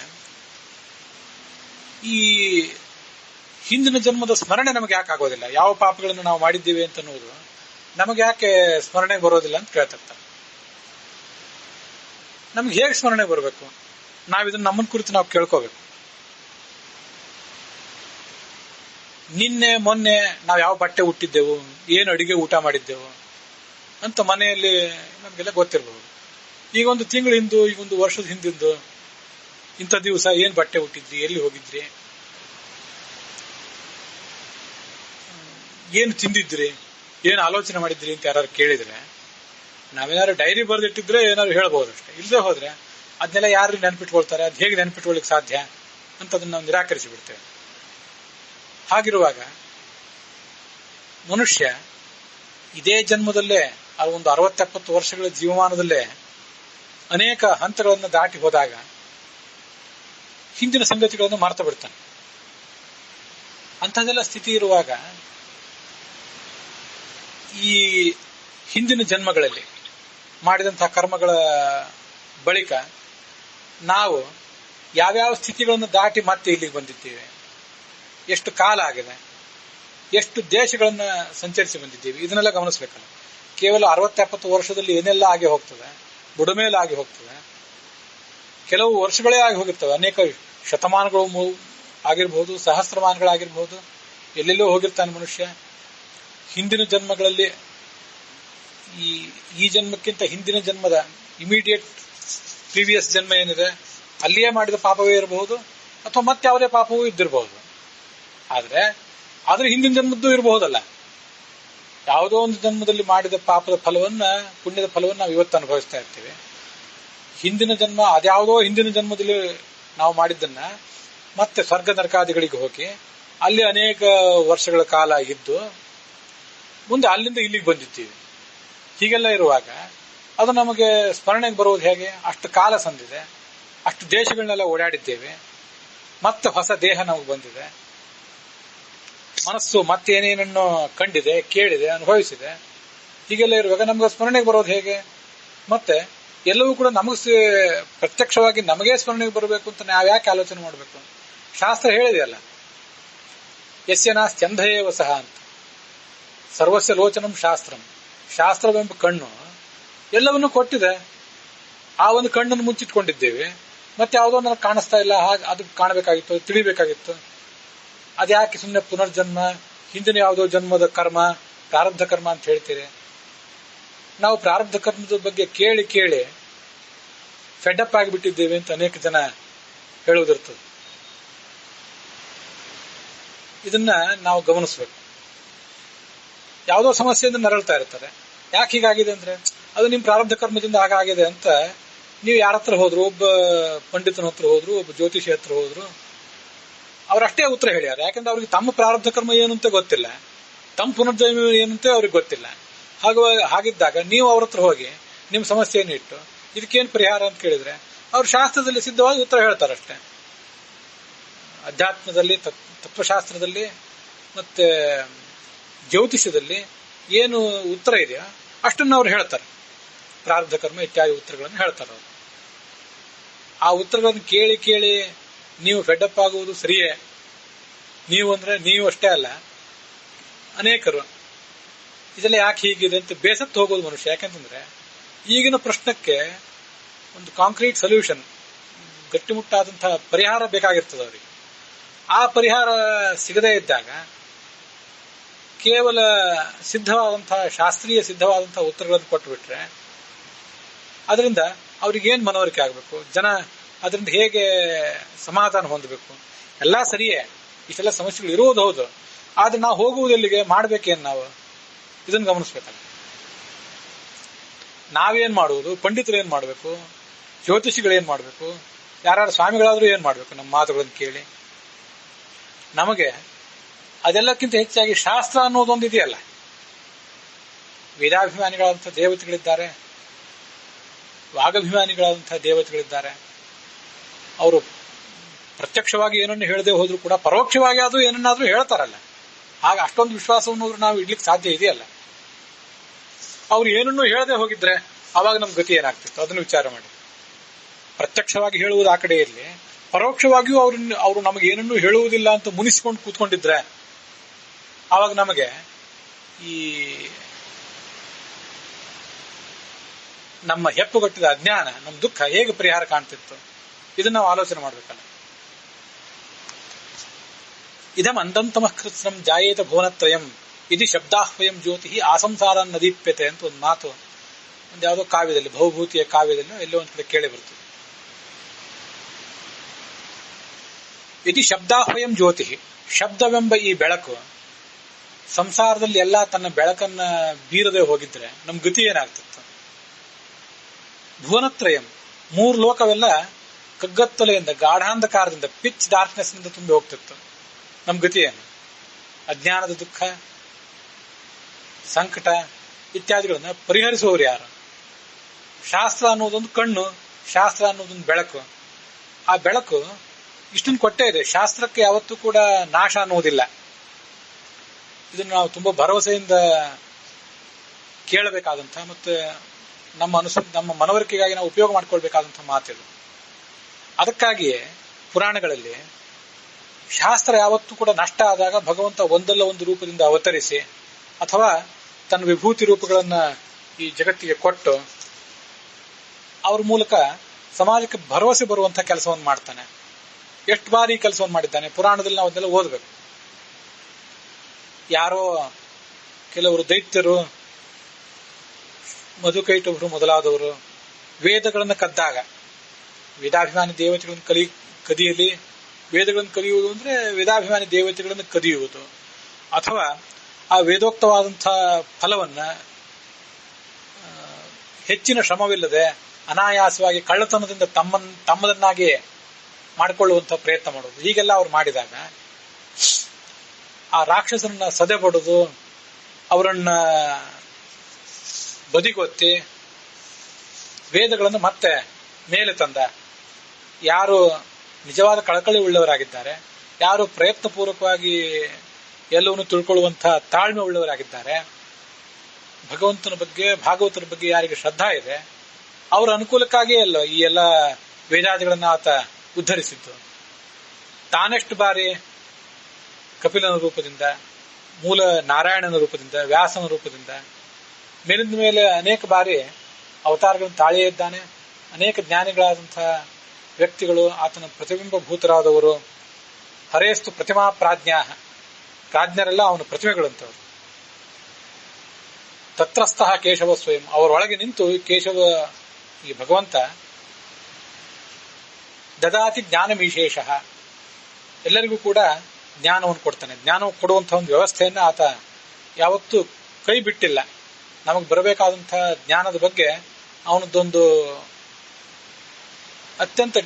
ಈ ಹಿಂದಿನ ಜನ್ಮದ ಸ್ಮರಣೆ ನಮಗೆ ಯಾಕೆ ಆಗೋದಿಲ್ಲ, ಯಾವ ಪಾಪಗಳನ್ನು ನಾವು ಮಾಡಿದ್ದೀವಿ ಅಂತ ಅನ್ನೋದು ನಮಗೆ ಯಾಕೆ ಸ್ಮರಣೆ ಬರೋದಿಲ್ಲ ಅಂತ ಕೇಳ್ತಿರ್ತಾರೆ. ನಮ್ಗೆ ಹೇಗೆ ಸ್ಮರಣೆ ಬರಬೇಕು? ನಾವಿದನ್ನ ನಮ್ಮನ್ನ ಕುರಿತು ನಾವು ಕೇಳ್ಕೋಬೇಕು. ನಿನ್ನೆ ಮೊನ್ನೆ ನಾವು ಯಾವ ಬಟ್ಟೆ ಉಟ್ಟಿದ್ದೆವು, ಏನು ಅಡಿಗೆ ಊಟ ಮಾಡಿದ್ದೆವು ಅಂತ ಮನೆಯಲ್ಲಿ ನಮಗೆಲ್ಲ ಗೊತ್ತಿರಬಹುದು. ಈಗ ಒಂದು ತಿಂಗಳ ಹಿಂದು, ಈಗ ಒಂದು ವರ್ಷದ ಹಿಂದಿಂದು, ಇಂಥ ದಿವಸ ಏನ್ ಬಟ್ಟೆ ಉಟ್ಟಿದ್ರಿ, ಎಲ್ಲಿ ಹೋಗಿದ್ರಿ, ಏನು ತಿಂದಿದ್ರಿ, ಏನು ಆಲೋಚನೆ ಮಾಡಿದ್ರಿ ಅಂತ ಯಾರು ಕೇಳಿದ್ರೆ, ನಾವೇನಾದ್ರು ಡೈರಿ ಬರೆದಿಟ್ಟಿದ್ರೆ ಏನಾದ್ರು ಹೇಳ್ಬೋದು ಅಷ್ಟೇ. ಇಲ್ಲದೆ ಹೋದ್ರೆ ಅದನ್ನೆಲ್ಲ ಯಾರು ನೆನ್ಪಿಟ್ಕೊಳ್ತಾರೆ? ಅದು ಹೇಗೆ ನೆನ್ಪಿಟ್ಕೊಳ್ಳಿಕ್ ಸಾಧ್ಯ ಅಂತ ಅದನ್ನ ನಾವು ನಿರಾಕರಿಸಿ ಬಿಡ್ತೇವೆ. ಹಾಗಿರುವಾಗ ಮನುಷ್ಯ ಇದೇ ಜನ್ಮದಲ್ಲೇ, ಆ ಒಂದು 60-70 ವರ್ಷಗಳ ಜೀವಮಾನದಲ್ಲೇ ಅನೇಕ ಹಂತಗಳನ್ನು ದಾಟಿ ಹೋದಾಗ ಹಿಂದಿನ ಸಂಗತಿಗಳನ್ನು ಮರೆತು ಬಿಡ್ತಾನೆ. ಅಂಥದ್ದೆಲ್ಲ ಸ್ಥಿತಿ ಇರುವಾಗ ಈ ಹಿಂದಿನ ಜನ್ಮಗಳಲ್ಲಿ ಮಾಡಿದಂತಹ ಕರ್ಮಗಳ ಬಳಿಕ ನಾವು ಯಾವ್ಯಾವ ಸ್ಥಿತಿಗಳನ್ನು ದಾಟಿ ಮತ್ತೆ ಇಲ್ಲಿಗೆ ಬಂದಿದ್ದೇವೆ, ಎಷ್ಟು ಕಾಲ ಆಗಿದೆ, ಎಷ್ಟು ದೇಶಗಳನ್ನ ಸಂಚರಿಸಿ ಬಂದಿದ್ದೀವಿ, ಇದನ್ನೆಲ್ಲ ಗಮನಿಸಬೇಕಲ್ಲ. ಕೇವಲ 60-70 ವರ್ಷದಲ್ಲಿ ಏನೆಲ್ಲ ಆಗಿ ಹೋಗ್ತದೆ, ಬುಡಮೇಲೆ ಆಗಿ ಹೋಗ್ತದೆ, ಕೆಲವು ವರ್ಷಗಳೇ ಆಗಿ ಹೋಗಿರ್ತವೆ, ಅನೇಕ ಶತಮಾನಗಳು ಆಗಿರ್ಬಹುದು, ಸಹಸ್ರಮಾನಗಳಾಗಿರ್ಬಹುದು, ಎಲ್ಲೆಲ್ಲೋ ಹೋಗಿರ್ತಾನೆ ಮನುಷ್ಯ. ಹಿಂದಿನ ಜನ್ಮಗಳಲ್ಲಿ ಈ ಜನ್ಮಕ್ಕಿಂತ ಹಿಂದಿನ ಜನ್ಮದ ಇಮಿಡಿಯೇಟ್ ಪ್ರೀವಿಯಸ್ ಜನ್ಮ ಏನಿದೆ ಅಲ್ಲಿಯೇ ಮಾಡಿದ ಪಾಪವೇ ಇರಬಹುದು, ಅಥವಾ ಮತ್ತಾವುದೇ ಪಾಪವೂ ಇದ್ದಿರಬಹುದು. ಆದ್ರೆ ಹಿಂದಿನ ಜನ್ಮದ್ದು ಇರಬಹುದಲ್ಲ. ಯಾವುದೋ ಒಂದು ಜನ್ಮದಲ್ಲಿ ಮಾಡಿದ ಪಾಪದ ಫಲವನ್ನ, ಪುಣ್ಯದ ಫಲವನ್ನ ನಾವು ಇವತ್ತು ಅನುಭವಿಸ್ತಾ ಇರ್ತೀವಿ. ಹಿಂದಿನ ಜನ್ಮ, ಅದ್ಯಾವುದೋ ಹಿಂದಿನ ಜನ್ಮದಲ್ಲಿ ನಾವು ಮಾಡಿದ್ದನ್ನ ಮತ್ತೆ ಸ್ವರ್ಗ ನರಕಾದಿಗಳಿಗೆ ಹೋಗಿ ಅಲ್ಲಿ ಅನೇಕ ವರ್ಷಗಳ ಕಾಲ ಇದ್ದು ಮುಂದೆ ಅಲ್ಲಿಂದ ಇಲ್ಲಿಗೆ ಬಂದಿದ್ದೀವಿ. ಹೀಗೆಲ್ಲ ಇರುವಾಗ ಅದು ನಮಗೆ ಸ್ಮರಣೆಗೆ ಬರುವುದು ಹೇಗೆ? ಅಷ್ಟು ಕಾಲ ಸಂದಿದೆ, ಅಷ್ಟು ದೇಶಗಳನ್ನೆಲ್ಲ ಓಡಾಡಿದ್ದೇವೆ, ಮತ್ತೆ ಹೊಸ ದೇಹ ನಮಗೆ ಬಂದಿದೆ, ಮನಸ್ಸು ಮತ್ತೇನೇನನ್ನು ಕಂಡಿದೆ, ಕೇಳಿದೆ, ಅನುಭವಿಸಿದೆ. ಹೀಗೆಲ್ಲ ಇರುವಾಗ ನಮಗೆ ಸ್ಮರಣೆಗೆ ಬರೋದು ಹೇಗೆ? ಮತ್ತೆ ಎಲ್ಲವೂ ಕೂಡ ನಮಗೆ ಪ್ರತ್ಯಕ್ಷವಾಗಿ ನಮಗೇ ಸ್ಮರಣೆಗೆ ಬರಬೇಕು ಅಂತ ನಾವು ಯಾಕೆ ಆಲೋಚನೆ ಮಾಡಬೇಕು? ಶಾಸ್ತ್ರ ಹೇಳಿದೆಯಲ್ಲ, ಯಸ್ಯ ನಾಸ್ತ್ಯಂಧಯೇವ ಸಹ ಅಂತ. ಸರ್ವಸ್ಯ ಲೋಚನಂ ಶಾಸ್ತ್ರಂ. ಶಾಸ್ತ್ರವೆಂಬ ಕಣ್ಣು ಎಲ್ಲವನ್ನೂ ಕೊಟ್ಟಿದೆ. ಆ ಒಂದು ಕಣ್ಣನ್ನು ಮುಚ್ಚಿಟ್ಕೊಂಡಿದ್ದೇವೆ. ಮತ್ತೆ ಯಾವುದೋ ನನಗೆ ಕಾಣಿಸ್ತಾ ಇಲ್ಲ, ಹಾಗೆ ಅದು ಕಾಣಬೇಕಾಗಿತ್ತು, ತಿಳಿಬೇಕಾಗಿತ್ತು. ಅದ್ಯಾಕೆ ಸುಮ್ಮನೆ ಪುನರ್ಜನ್ಮ, ಹಿಂದಿನ ಯಾವುದೋ ಜನ್ಮದ ಕರ್ಮ, ಪ್ರಾರಬ್ಧ ಕರ್ಮ ಅಂತ ಹೇಳ್ತೀರಿ. ನಾವು ಪ್ರಾರಬ್ಧ ಕರ್ಮದ ಬಗ್ಗೆ ಕೇಳಿ ಕೇಳಿ ಫೆಡಪ್ ಆಗಿಬಿಟ್ಟಿದ್ದೇವೆ ಅಂತ ಅನೇಕ ಜನ ಹೇಳುವುದಿರ್ತದೆ. ಇದನ್ನ ನಾವು ಗಮನಿಸಬೇಕು. ಯಾವುದೋ ಸಮಸ್ಯೆಯಿಂದ ನರಳ್ತಾ ಇರ್ತಾರೆ. ಯಾಕೆ ಹೀಗಾಗಿದೆ ಅಂದ್ರೆ, ಅದು ನಿಮ್ ಪ್ರಾರಬ್ಧ ಕರ್ಮದಿಂದ ಹಾಗಾಗಿದೆ ಅಂತ ನೀವು ಯಾರ ಹತ್ರ ಹೋದ್ರು, ಒಬ್ಬ ಪಂಡಿತನ ಹತ್ರ ಹೋದ್ರು, ಒಬ್ಬ ಜ್ಯೋತಿಷಿ ಹತ್ರ ಹೋದ್ರು, ಅವರಷ್ಟೇ ಉತ್ತರ ಹೇಳ್ಯಾರ. ಯಾಕಂದ್ರೆ ಅವ್ರಿಗೆ ತಮ್ಮ ಪ್ರಾರಬ್ಧ ಕರ್ಮ ಏನು ಅಂತ ಗೊತ್ತಿಲ್ಲ, ತಮ್ಮ ಪುನರ್ಜನ್ಮ ಏನಂತ ಅವ್ರಿಗೆ ಗೊತ್ತಿಲ್ಲ. ಹಾಗಿದ್ದಾಗ ನೀವು ಅವ್ರ ಹತ್ರ ಹೋಗಿ ನಿಮ್ ಸಮಸ್ಯೆಯನ್ನು ಇಟ್ಟು ಇದಕ್ಕೇನು ಪರಿಹಾರ ಅಂತ ಕೇಳಿದ್ರೆ ಅವ್ರು ಶಾಸ್ತ್ರದಲ್ಲಿ ಸಿದ್ಧವಾಗಿ ಉತ್ತರ ಹೇಳ್ತಾರಷ್ಟೇ. ಅಧ್ಯಾತ್ಮದಲ್ಲಿ, ತತ್ವಶಾಸ್ತ್ರದಲ್ಲಿ ಮತ್ತೆ ಜ್ಯೋತಿಷದಲ್ಲಿ ಏನು ಉತ್ತರ ಇದೆಯಾ ಅಷ್ಟನ್ನು ಅವ್ರು ಹೇಳ್ತಾರೆ. ಪ್ರಾರಬ್ಧ ಕರ್ಮ ಇತ್ಯಾದಿ ಉತ್ತರಗಳನ್ನು ಹೇಳ್ತಾರೆ ಅವರು. ಆ ಉತ್ತರಗಳನ್ನು ಕೇಳಿ ಕೇಳಿ ನೀವು ಫೆಡಪ್ ಆಗುವುದು ಸರಿಯೇ. ನೀವು ಅಂದ್ರೆ ನೀವು ಅಷ್ಟೇ ಅಲ್ಲ, ಅನೇಕರು ಇದೆಲ್ಲ ಯಾಕೆ ಹೀಗಿದೆ ಅಂತ ಬೇಸತ್ತು ಹೋಗೋದು ಮನುಷ್ಯ. ಯಾಕಂತಂದ್ರೆ ಈಗಿನ ಪ್ರಶ್ನಕ್ಕೆ ಒಂದು ಕಾಂಕ್ರೀಟ್ ಸೊಲ್ಯೂಷನ್, ಗಟ್ಟಿಮುಟ್ಟಾದಂತಹ ಪರಿಹಾರ ಬೇಕಾಗಿರ್ತದೆ ಅವರಿಗೆ. ಆ ಪರಿಹಾರ ಸಿಗದೇ ಇದ್ದಾಗ ಕೇವಲ ಸಿದ್ಧವಾದಂತಹ ಶಾಸ್ತ್ರೀಯ ಸಿದ್ಧವಾದಂತಹ ಉತ್ತರಗಳನ್ನು ಕೊಟ್ಟುಬಿಟ್ರೆ ಅದರಿಂದ ಅವ್ರಿಗೇನು ಮನವರಿಕೆ ಆಗಬೇಕು, ಜನ ಅದರಿಂದ ಹೇಗೆ ಸಮಾಧಾನ ಹೊಂದಬೇಕು? ಎಲ್ಲ ಸರಿಯೇ, ಇಷ್ಟೆಲ್ಲ ಸಮಸ್ಯೆಗಳು ಇರುವುದು ಹೌದು. ಆದ್ರೆ ನಾವು ಹೋಗುವುದೆಲ್ಲಿಗೆ, ಮಾಡ್ಬೇಕೇನು ನಾವು? ಇದನ್ನು ಗಮನಿಸ್ಬೇಕಲ್ಲ. ನಾವೇನ್ ಮಾಡುವುದು, ಪಂಡಿತರು ಏನ್ ಮಾಡಬೇಕು, ಜ್ಯೋತಿಷಿಗಳೇನ್ ಮಾಡಬೇಕು, ಯಾರು ಸ್ವಾಮಿಗಳಾದ್ರೂ ಏನ್ ಮಾಡಬೇಕು? ನಮ್ಮ ಮಾತುಗಳನ್ನು ಕೇಳಿ ನಮಗೆ ಅದೆಲ್ಲಕ್ಕಿಂತ ಹೆಚ್ಚಾಗಿ ಶಾಸ್ತ್ರ ಅನ್ನೋದೊಂದು ಇದೆಯಲ್ಲ. ವೇದಾಭಿಮಾನಿಗಳಾದಂತಹ ದೇವತೆಗಳಿದ್ದಾರೆ, ವಾಗಭಿಮಾನಿಗಳಾದಂತಹ ದೇವತೆಗಳಿದ್ದಾರೆ. ಅವರು ಪ್ರತ್ಯಕ್ಷವಾಗಿ ಏನನ್ನು ಹೇಳದೆ ಹೋದ್ರು ಕೂಡ ಪರೋಕ್ಷವಾಗಿ ಆದ್ರೂ ಏನನ್ನಾದ್ರೂ ಹೇಳ್ತಾರಲ್ಲ. ಆಗ ಅಷ್ಟೊಂದು ವಿಶ್ವಾಸವನ್ನು ನಾವು ಇಡ್ಲಿಕ್ಕೆ ಸಾಧ್ಯ ಇದೆಯಲ್ಲ. ಅವ್ರು ಏನನ್ನೂ ಹೇಳದೆ ಹೋಗಿದ್ರೆ ಅವಾಗ ನಮ್ ಗತಿ ಏನಾಗ್ತಿತ್ತು ಅದನ್ನು ವಿಚಾರ ಮಾಡಿ. ಪ್ರತ್ಯಕ್ಷವಾಗಿ ಹೇಳುವುದು ಆ ಕಡೆ ಇರಲಿ, ಪರೋಕ್ಷವಾಗಿಯೂ ಅವರು ನಮಗೆ ಏನನ್ನೂ ಹೇಳುವುದಿಲ್ಲ ಅಂತ ಮುನಿಸಿಕೊಂಡು ಕೂತ್ಕೊಂಡಿದ್ರೆ ಆವಾಗ ನಮಗೆ ಈ ನಮ್ಮ ಹೆಪ್ಪುಗಟ್ಟಿದ ಅಜ್ಞಾನ, ನಮ್ಮ ದುಃಖ ಹೇಗೆ ಪರಿಹಾರ ಕಾಣ್ತಿತ್ತು, ಇದನ್ನ ನಾವು ಆಲೋಚನೆ ಮಾಡ್ಬೇಕಲ್ಲ. ಇದಂ ಅಂದಂತಮಃ ಕೃತ್ಸ್ನಂ ಜಾಯೇತ ಭುವನತ್ರಯಂ ಇದು ಶಬ್ದಾಹ್ವಯಂ ಜ್ಯೋತಿ ಆಸಂಸಾರ ನದೀಪ್ಯತೆ ಅಂತ ಒಂದು ಮಾತು ಒಂದು ಯಾವುದೋ ಕಾವ್ಯದಲ್ಲಿ, ಭವಭೂತಿಯ ಕಾವ್ಯದಲ್ಲಿ ಎಲ್ಲೋ ಒಂದ್ ಕಡೆ ಕೇಳಿ ಬರ್ತದೆ. ಇದು ಶಬ್ದಾಹ್ವಯಂ ಜ್ಯೋತಿ, ಶಬ್ದವೆಂಬ ಈ ಬೆಳಕು ಸಂಸಾರದಲ್ಲಿ ಎಲ್ಲ ತನ್ನ ಬೆಳಕನ್ನ ಬೀರದೆ ಹೋಗಿದ್ರೆ ನಮ್ ಗತಿ ಏನಾಗ್ತಿತ್ತು? ಭುವನತ್ರಯಂ, 3 ಲೋಕವೆಲ್ಲ ಕಗ್ಗತ್ತಲೆಯಿಂದ, ಗಾಢಾಂಧಕಾರದಿಂದ, ಪಿಚ್ ಡಾರ್ಕ್ನೆಸ್ ನಿಂದ ತುಂಬಿ ಹೋಗ್ತಿತ್ತು. ನಮ್ ಗತಿ ಏನು? ಅಜ್ಞಾನದ ದುಃಖ, ಸಂಕಟ ಇತ್ಯಾದಿಗಳನ್ನ ಪರಿಹರಿಸುವವರು ಯಾರು? ಶಾಸ್ತ್ರ ಅನ್ನೋದೊಂದು ಕಣ್ಣು, ಶಾಸ್ತ್ರ ಅನ್ನೋದೊಂದು ಬೆಳಕು. ಆ ಬೆಳಕು ಇಷ್ಟನ್ನು ಕೊಟ್ಟೇ ಇದೆ. ಶಾಸ್ತ್ರಕ್ಕೆ ಯಾವತ್ತೂ ಕೂಡ ನಾಶ ಅನ್ನುವುದಿಲ್ಲ. ಇದನ್ನು ನಾವು ತುಂಬಾ ಭರವಸೆಯಿಂದ ಕೇಳಬೇಕಾದಂಥ ಮತ್ತೆ ನಮ್ಮ ಮನವರಿಕೆಗಾಗಿ ನಾವು ಉಪಯೋಗ ಮಾಡಿಕೊಳ್ಬೇಕಾದಂಥ ಮಾತಿದು. ಅದಕ್ಕಾಗಿಯೇ ಪುರಾಣಗಳಲ್ಲಿ ಶಾಸ್ತ್ರ ಯಾವತ್ತೂ ಕೂಡ ನಷ್ಟ ಆದಾಗ ಭಗವಂತ ಒಂದಲ್ಲ ಒಂದು ರೂಪದಿಂದ ಅವತರಿಸಿ ಅಥವಾ ತನ್ನ ವಿಭೂತಿ ರೂಪಗಳನ್ನ ಈ ಜಗತ್ತಿಗೆ ಕೊಟ್ಟು ಅವ್ರ ಮೂಲಕ ಸಮಾಜಕ್ಕೆ ಭರವಸೆ ಬರುವಂತಹ ಕೆಲಸವನ್ನು ಮಾಡ್ತಾನೆ. ಎಷ್ಟು ಬಾರಿ ಈ ಕೆಲಸವನ್ನು ಮಾಡಿದ್ದಾನೆ ಪುರಾಣದಲ್ಲಿ ನಾವು ಅದನ್ನೆಲ್ಲ ಓದಬೇಕು. ಯಾರೋ ಕೆಲವರು ದೈತ್ಯರು, ಮಧುಕೈಟವರು ಮೊದಲಾದವರು ವೇದಗಳನ್ನು ಕದ್ದಾಗ, ವೇದಾಭಿಮಾನಿ ದೇವತೆಗಳನ್ನು ಕದಿಯಲಿ, ವೇದಗಳನ್ನು ಕದಿಯುವುದು ಅಂದ್ರೆ ವೇದಾಭಿಮಾನಿ ದೇವತೆಗಳನ್ನು ಕದಿಯುವುದು, ಅಥವಾ ಆ ವೇದೋಕ್ತವಾದಂತಹ ಫಲವನ್ನ ಹೆಚ್ಚಿನ ಶ್ರಮವಿಲ್ಲದೆ ಅನಾಯಾಸವಾಗಿ ಕಳ್ಳತನದಿಂದ ತಮ್ಮದನ್ನಾಗಿ ಮಾಡಿಕೊಳ್ಳುವಂತಹ ಪ್ರಯತ್ನ ಮಾಡೋದು, ಹೀಗೆಲ್ಲ ಅವ್ರು ಮಾಡಿದಾಗ ಆ ರಾಕ್ಷಸರನ್ನ ಸದೆಬಡುದು, ಅವರನ್ನ ಬದಿಗೊತ್ತಿ ವೇದಗಳನ್ನು ಮತ್ತೆ ಮೇಲೆ ತಂದ ಯಾರು ನಿಜವಾದ ಕಳಕಳಿ ಉಳ್ಳವರಾಗಿದ್ದಾರೆ, ಯಾರು ಪ್ರಯತ್ನಪೂರ್ವಕವಾಗಿ ಎಲ್ಲವನ್ನು ತಿಳ್ಕೊಳ್ಳುವಂತಹ ತಾಳ್ಮೆ ಉಳ್ಳವರಾಗಿದ್ದಾರೆ, ಭಗವಂತನ ಬಗ್ಗೆ ಭಾಗವತರ ಬಗ್ಗೆ ಯಾರಿಗೆ ಶ್ರದ್ಧಾ ಇದೆ, ಅವರ ಅನುಕೂಲಕ್ಕಾಗಿಯೇ ಅಲ್ಲ ಈ ಎಲ್ಲ ವೇದಾದಿಗಳನ್ನ ಆತ ಉದ್ಧರಿಸಿದ್ದು. ತಾನೆಷ್ಟು ಬಾರಿ ಕಪಿಲನ ರೂಪದಿಂದ, ಮೂಲ ನಾರಾಯಣನ ರೂಪದಿಂದ, ವ್ಯಾಸನ ರೂಪದಿಂದ ಮೇಲಿಂದ ಮೇಲೆ ಅನೇಕ ಬಾರಿ ಅವತಾರಗಳನ್ನು ತಾಳಿಯೇ ಇದ್ದಾನೆ. ಅನೇಕ ಜ್ಞಾನಿಗಳಾದಂತಹ ವ್ಯಕ್ತಿಗಳು ಆತನ ಪ್ರತಿಬಿಂಬಭೂತರಾದವರು. ಹರೇಸ್ತು ಪ್ರತಿಮಾ ಪ್ರಾಜ್ಞಾ, ಪ್ರಾಜ್ಞರೆಲ್ಲ ಅವನ ಪ್ರತಿಮೆಗಳಂತವರು. ತತ್ರಸ್ಥಃ ಕೇಶವ ಸ್ವಯಂ, ಅವರೊಳಗೆ ನಿಂತು ಕೇಶವ ಈ ಭಗವಂತ ದದಾತಿ ಜ್ಞಾನಮೀಶೇಷ, ಎಲ್ಲರಿಗೂ ಕೂಡ ಜ್ಞಾನವನ್ನು ಕೊಡ್ತಾನೆ. ಜ್ಞಾನ ಕೊಡುವಂತಹ ಒಂದು ವ್ಯವಸ್ಥೆಯನ್ನು ಆತ ಯಾವತ್ತೂ ಕೈ ಬಿಟ್ಟಿಲ್ಲ. ನಮಗೆ ಬರಬೇಕಾದಂತಹ ಜ್ಞಾನದ ಬಗ್ಗೆ ಅವನದ್ದೊಂದು ಅತ್ಯಂತ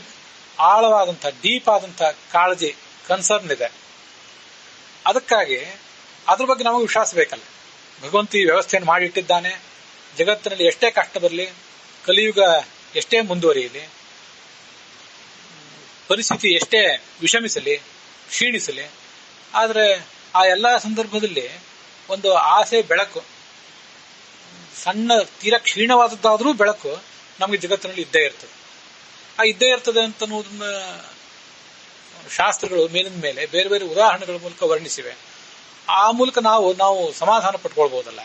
ಆಳವಾದಂತಹ ಡೀಪ್ ಆದಂತಹ ಕಾಳಜಿ, ಕನ್ಸರ್ನ್ ಇದೆ. ಅದಕ್ಕಾಗಿ ಅದ್ರ ಬಗ್ಗೆ ನಮಗೆ ವಿಶ್ವಾಸ ಬೇಕಲ್ಲ. ಭಗವಂತ ಈ ವ್ಯವಸ್ಥೆಯನ್ನು ಮಾಡಿಟ್ಟಿದ್ದಾನೆ. ಜಗತ್ತಿನಲ್ಲಿ ಎಷ್ಟೇ ಕಷ್ಟ ಬರಲಿ, ಕಲಿಯುಗ ಎಷ್ಟೇ ಮುಂದುವರಿಯಲಿ, ಪರಿಸ್ಥಿತಿ ಎಷ್ಟೇ ವಿಷಮಿಸಲಿ, ಕ್ಷೀಣಿಸಲಿ, ಆದರೆ ಆ ಎಲ್ಲ ಸಂದರ್ಭದಲ್ಲಿ ಒಂದು ಆಸೆ, ಬೆಳಕು, ಸಣ್ಣ ತೀರಾ ಕ್ಷೀಣವಾದದ್ದಾದರೂ ಬೆಳಕು ನಮಗೆ ಜಗತ್ತಿನಲ್ಲಿ ಇದ್ದೇ ಇರ್ತದೆ. ಆ ಇದ್ದೇ ಇರ್ತದೆ ಅಂತ ಅನ್ನೋದನ್ನ ಶಾಸ್ತ್ರಗಳು ಮೇಲಿನ ಮೇಲೆ ಬೇರೆ ಬೇರೆ ಉದಾಹರಣೆಗಳ ಮೂಲಕ ವರ್ಣಿಸಿವೆ. ಆ ಮೂಲಕ ನಾವು ಸಮಾಧಾನ ಪಟ್ಕೊಳ್ಬಹುದಲ್ಲ.